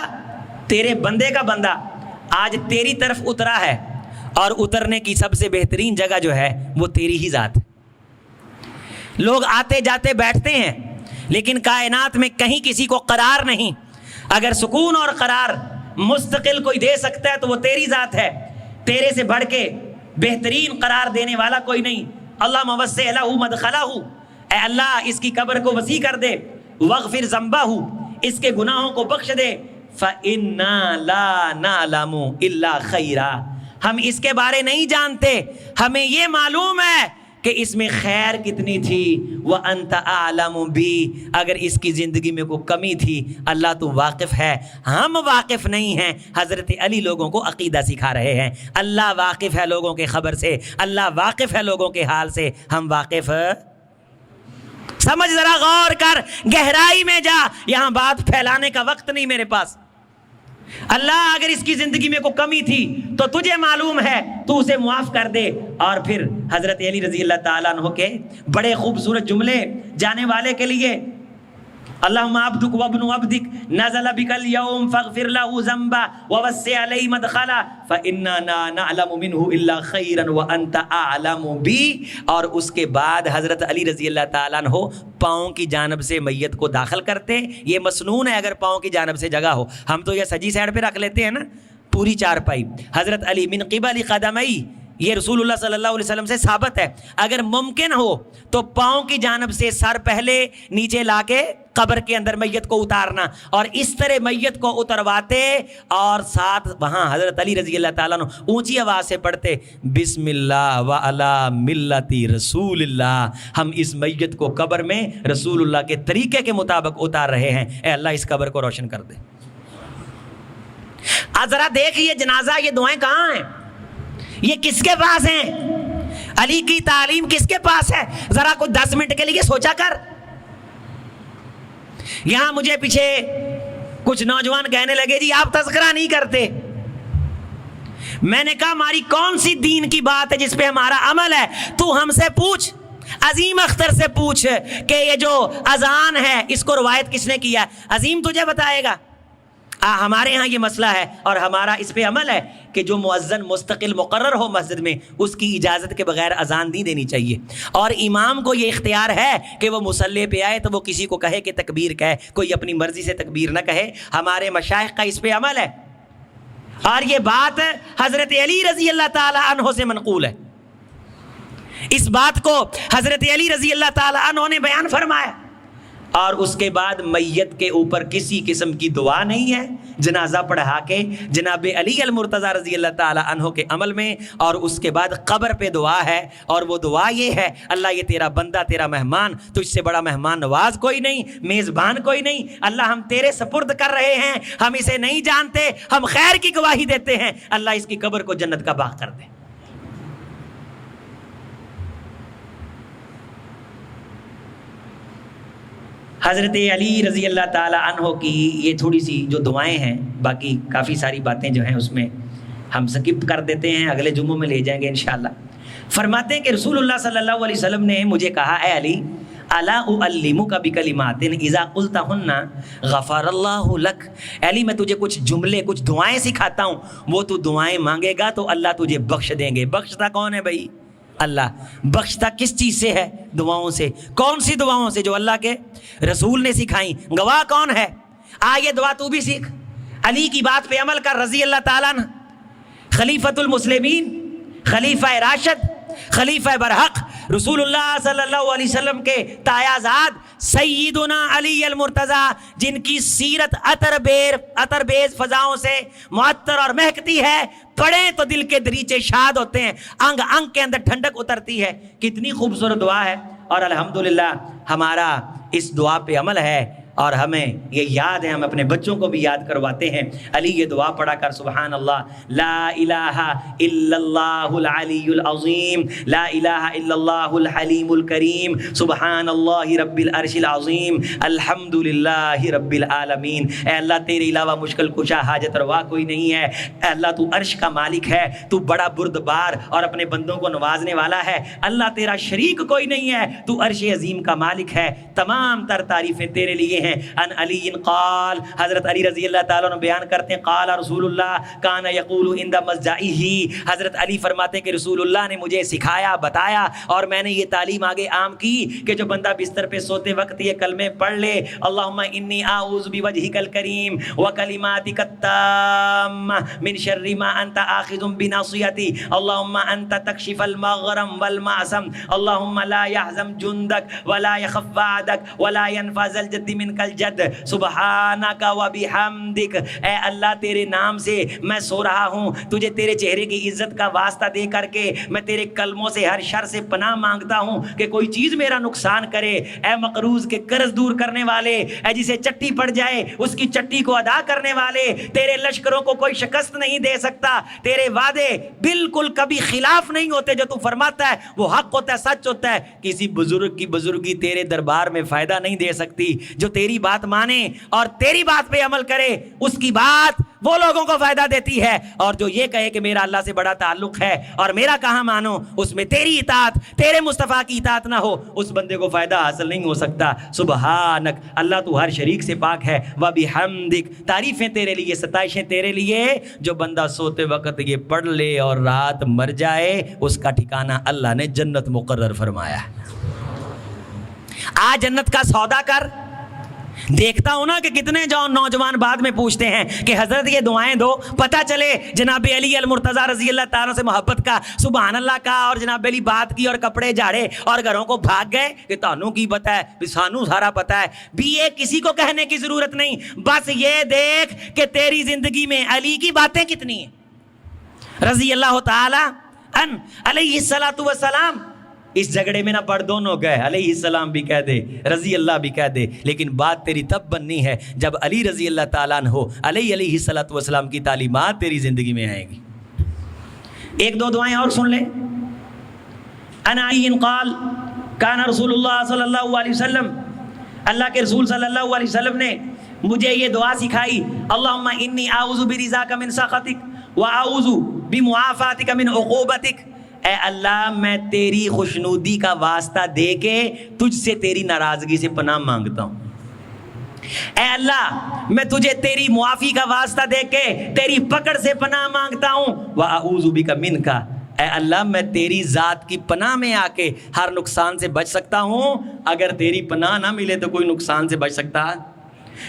تیرے بندے کا بندہ آج تیری طرف اترا ہے, اور اترنے کی سب سے بہترین جگہ جو ہے وہ تیری ہی ذات. لوگ آتے جاتے بیٹھتے ہیں لیکن کائنات میں کہیں کسی کو قرار نہیں. اگر سکون اور قرار مستقل کوئی دے سکتا ہے تو وہ تیری ذات ہے. تیرے سے بڑھ کے بہترین قرار دینے والا کوئی نہیں. اللہ وسع لہ مدخلہ, اے اللہ اس کی قبر کو وسیع کر دے, واغفر ذنبہ, اس کے گناہوں کو بخش دے, فإنا لا نعلم الا خیرا, ہم اس کے بارے نہیں جانتے, ہمیں یہ معلوم ہے کہ اس میں خیر کتنی تھی. وَأَنْتَ أَعْلَمُ بِي, اگر اس کی زندگی میں کوئی کمی تھی اللہ تو واقف ہے, ہم واقف نہیں ہیں. حضرت علی لوگوں کو عقیدہ سکھا رہے ہیں. اللہ واقف ہے لوگوں کے خبر سے, اللہ واقف ہے لوگوں کے حال سے, ہم واقف. سمجھ, ذرا غور کر, گہرائی میں جا, یہاں بات پھیلانے کا وقت نہیں میرے پاس. اللہ اگر اس کی زندگی میں کوئی کمی تھی تو تجھے معلوم ہے, تو اسے معاف کر دے. اور پھر حضرت علی رضی اللہ تعالیٰ عنہ کے بڑے خوبصورت جملے جانے والے کے لیے, اللہم عبدک وابن عبدک نزل بک اليوم فاغفر له ذنبہ ووسع علیہ مدخلہ فإنا لا نعلم منہ الا خیرا وانت اعلم بی. اور اس کے بعد حضرت علی رضی اللہ تعالیٰ عنہ پاؤں کی جانب سے میت کو داخل کرتے. یہ مسنون ہے اگر پاؤں کی جانب سے جگہ ہو, ہم تو یہ سجی سائڈ پہ رکھ لیتے ہیں نا پوری چارپائی. حضرت علی من قبل قدمی, یہ رسول اللہ صلی اللہ علیہ وسلم سے ثابت ہے. اگر ممکن ہو تو پاؤں کی جانب سے سر پہلے نیچے لا کے قبر کے اندر میت کو اتارنا, اور اس طرح میت کو اترواتے, اور ساتھ وہاں حضرت علی رضی اللہ تعالیٰ عنہ اونچی آواز سے پڑھتے, بسم اللہ وعلی ملتی رسول اللہ, ہم اس میت کو قبر میں رسول اللہ کے طریقے کے مطابق اتار رہے ہیں, اے اللہ اس قبر کو روشن کر دے. ذرا دیکھیے جنازہ, یہ دعائیں کہاں ہیں, یہ کس کے پاس ہیں, علی کی تعلیم کس کے پاس ہے؟ ذرا کوئی 10 منٹ کے لیے سوچا کر. یہاں مجھے پیچھے کچھ نوجوان کہنے لگے جی آپ تذکرہ نہیں کرتے. میں نے کہا ہماری کون سی دین کی بات ہے جس پہ ہمارا عمل ہے؟ تو ہم سے پوچھ, عظیم اختر سے پوچھ کہ یہ جو اذان ہے اس کو روایت کس نے کیا. عظیم تجھے بتائے گا. ہمارے ہاں یہ مسئلہ ہے اور ہمارا اس پہ عمل ہے کہ جو مؤذن مستقل مقرر ہو مسجد میں اس کی اجازت کے بغیر اذان نہیں دینی چاہیے, اور امام کو یہ اختیار ہے کہ وہ مصلی پہ آئے تو وہ کسی کو کہے کہ تکبیر کہے, کوئی اپنی مرضی سے تکبیر نہ کہے. ہمارے مشائخ کا اس پہ عمل ہے, اور یہ بات حضرت علی رضی اللہ تعالی عنہ سے منقول ہے. اس بات کو حضرت علی رضی اللہ تعالی عنہ نے بیان فرمایا. اور اس کے بعد میت کے اوپر کسی قسم کی دعا نہیں ہے. جنازہ پڑھا کے جناب علی المرتضیٰ رضی اللہ تعالی عنہ کے عمل میں, اور اس کے بعد قبر پہ دعا ہے, اور وہ دعا یہ ہے, اللہ یہ تیرا بندہ, تیرا مہمان, تجھ سے بڑا مہمان نواز کوئی نہیں, میزبان کوئی نہیں. اللہ ہم تیرے سپرد کر رہے ہیں, ہم اسے نہیں جانتے, ہم خیر کی گواہی دیتے ہیں, اللہ اس کی قبر کو جنت کا باغ کر دے. حضرت علی رضی اللہ تعالی عنہ کی یہ تھوڑی سی جو دعائیں ہیں, باقی کافی ساری باتیں جو ہیں اس میں ہم سکپ کر دیتے ہیں, اگلے جمعوں میں لے جائیں گے انشاءاللہ. فرماتے ہیں کہ رسول اللہ صلی اللہ علیہ وسلم نے مجھے کہا, اے علی, الا اعلمک بکلمات اذا قلتہن غفر اللہ لک. علی میں تجھے کچھ جملے, کچھ دعائیں سکھاتا ہوں, وہ تو دعائیں مانگے گا تو اللہ تجھے بخش دیں گے. بخشتا کون ہے بھائی؟ اللہ. بخشتا کس چیز سے ہے؟ دعاؤں سے. کون سی دعاؤں سے؟ جو اللہ کے رسول نے سکھائیں. گواہ کون ہے؟ یہ دعا تو بھی سیکھ, علی کی بات پہ عمل کر رضی اللہ تعالیٰ عنہ, خلیفۃ المسلمین, خلیفہ راشد, خلیفہ برحق, رسول اللہ صلی اللہ علیہ وسلم کے تایازاد, سیدنا علی المرتضیٰ، جن کی سیرت عطر بیز فضاؤں سے معطر اور مہکتی ہے، پڑھیں تو دل کے دریچے شاد ہوتے ہیں، انگ انگ کے اندر ٹھنڈک اترتی ہے۔ کتنی خوبصورت دعا ہے، اور الحمدللہ ہمارا اس دعا پہ عمل ہے، اور ہمیں یہ یاد ہے، ہم اپنے بچوں کو بھی یاد کرواتے ہیں۔ علی یہ دعا پڑھا کر سبحان اللہ، لا الہ الا اللہ العلی العظیم، لا الہ الا اللہ الحلیم الکریم، سبحان اللہ رب العرش العظیم، الحمد للہ رب العالمین۔ اے اللہ تیرے علاوہ مشکل کشا حاجت روا کوئی نہیں ہے، اے اللہ تو عرش کا مالک ہے، تو بڑا بردبار اور اپنے بندوں کو نوازنے والا ہے، اللہ تیرا شریک کوئی نہیں ہے، تو عرش عظیم کا مالک ہے، تمام تر تعریفیں تیرے لیے ہیں۔ ان علی قال، حضرت علی رضی اللہ تعالیٰ عنہ بیان کرتے ہیں، قال رسول اللہ کان یقول عند مضجعہ، حضرت علی فرماتے ہیں کہ رسول اللہ نے مجھے سکھایا، بتایا، اور میں نے یہ تعلیم آگے عام کی کہ جو بندہ بستر پہ سوتے وقت یہ کلمے پڑھ لے، اللہم انی اعوذ بوجہک الکریم وکلماتک التامہ من شر ما انت آخذ بناصیتی، اللہم انت تکشف المغرم والمعصم، اللہم لا یحزم جندک ولا یخف وعدک ولا ينفذ الجد منک الجد، سبحانک و بحمدک۔ اے اللہ تیرے نام سے میں سو رہا ہوں، تجھے تیرے چہرے کی عزت کا واسطہ دے کر کے میں تیرے کلموں سے ہر شر سے پناہ مانگتا ہوں کہ کوئی چیز میرا نقصان کرے۔ اے مقروض کے قرض دور کرنے والے، اے جسے چٹی پڑ جائے اس کی چٹی کو ادا کرنے والے، تیرے لشکروں کو کوئی شکست نہیں دے سکتا، تیرے وعدے بالکل کبھی خلاف نہیں ہوتے، جو تو فرماتا ہے وہ حق ہوتا ہے، سچ ہوتا ہے۔ کسی بزرگ کی بزرگی تیرے دربار میں فائدہ نہیں دے سکتی، جو تیری بات مانے اور تیری بات پہ عمل کرے اس کی بات وہ لوگوں کو فائدہ دیتی ہے، اور جو یہ کہے کہ میرا اللہ سے بڑا تعلق ہے اور میرا کہاں مانو، اس میں تیری اطاعت، تیرے مصطفیٰ کی اطاعت نہ ہو، اس بندے کو فائدہ حاصل نہیں ہو سکتا۔ سبحانک، اللہ تو ہر شریک سے پاک ہے، وبحمدک، تعریفیں تیرے لیے، ستائشیں تیرے لیے۔ جو بندہ سوتے وقت یہ پڑھ لے اور رات مر جائے، اس کا ٹھکانہ اللہ نے جنت مقرر فرمایا۔ آج جنت کا سودا کر۔ دیکھتا ہوں نا کہ کتنے نوجوان بعد میں پوچھتے ہیں کہ حضرت یہ دعائیں دو، پتہ چلے جناب علی المرتضیٰ رضی اللہ تعالیٰ سے محبت کا، سبحان اللہ کا، اور جناب علی بات کی اور کپڑے جھاڑے اور گھروں کو بھاگ گئے کہ تانوں کی پتہ ہے، بھی سانوں سارا پتہ ہے، بھی یہ کسی کو کہنے کی ضرورت نہیں، بس یہ دیکھ کہ تیری زندگی میں علی کی باتیں کتنی ہیں رضی اللہ تعالیٰ عنہ علیہ الصلاۃ والسلام۔ اس جھگڑے میں نہ پڑھ، دونوں گئے، علیہ السلام بھی کہہ دے، رضی اللہ بھی کہہ دے، لیکن بات تیری تب بننی ہے جب علی رضی اللہ تعالیٰ عنہ علیہ الصلوۃ والسلام کی تعلیمات تیری زندگی میں آئیں گی۔ ایک دو دعائیں اور سن لیں۔ ان علی قال کان رسول اللہ صلی اللہ علیہ وسلم، اللہ کے رسول صلی اللہ علیہ وسلم نے مجھے یہ دعا سکھائی، اللہم انی اعوذ برضاک من سخطک واعوذ بمعافاتک من عقوبتک۔ اے اللہ میں تیری خوشنودی کا واسطہ دے کے تجھ سے تیری ناراضگی سے پناہ مانگتا ہوں۔ اے اللہ میں تجھے تیری معافی کا واسطہ دے کے تیری پکڑ سے پناہ مانگتا ہوں، وَأَعُوذُ بِكَ مِنْكَ، اے اللہ میں تیری ذات کی پناہ میں آ کے ہر نقصان سے بچ سکتا ہوں۔ اگر تیری پناہ نہ ملے تو کوئی نقصان سے بچ سکتا؟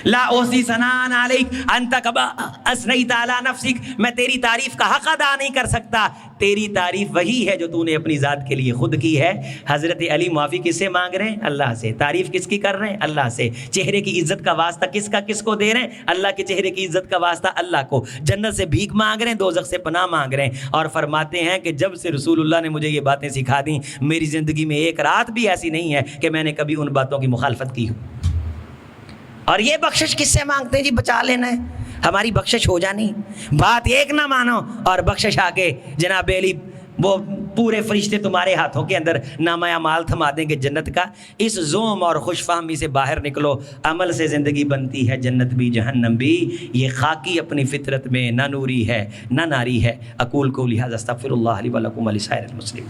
لا اوصی ثناء علیک انت کما اثنیت علی نفسک، میں تیری تعریف کا حق ادا نہیں کر سکتا، تیری تعریف وہی ہے جو تو نے اپنی ذات کے لیے خود کی ہے۔ حضرت علی معافی کس سے مانگ رہے ہیں؟ اللہ سے۔ تعریف کس کی کر رہے ہیں؟ اللہ سے۔ چہرے کی عزت کا واسطہ کس کو دے رہے ہیں؟ اللہ کے چہرے کی عزت کا واسطہ اللہ کو۔ جنت سے بھیک مانگ رہے ہیں، دوزخ سے پناہ مانگ رہے ہیں، اور فرماتے ہیں کہ جب سے رسول اللہ نے مجھے یہ باتیں سکھا دیں، میری زندگی میں ایک رات بھی ایسی نہیں ہے کہ میں نے کبھی ان باتوں کی مخالفت کی ہو۔ اور یہ بخشش کس سے مانگتے ہیں جی؟ بچا لینا ہے، ہماری بخشش ہو جانی، بات ایک نہ مانو اور بخشش آ کے جناب علی وہ پورے فرشتے تمہارے ہاتھوں کے اندر نامہ اعمال تھما دیں گے جنت کا۔ اس زوم اور خوش فہمی سے باہر نکلو، عمل سے زندگی بنتی ہے، جنت بھی جہنم بھی۔ یہ خاکی اپنی فطرت میں نہ نوری ہے نہ ناری ہے۔ اقول قولی ھذا استغفر اللہ لی ولکم ولسائر المسلمین۔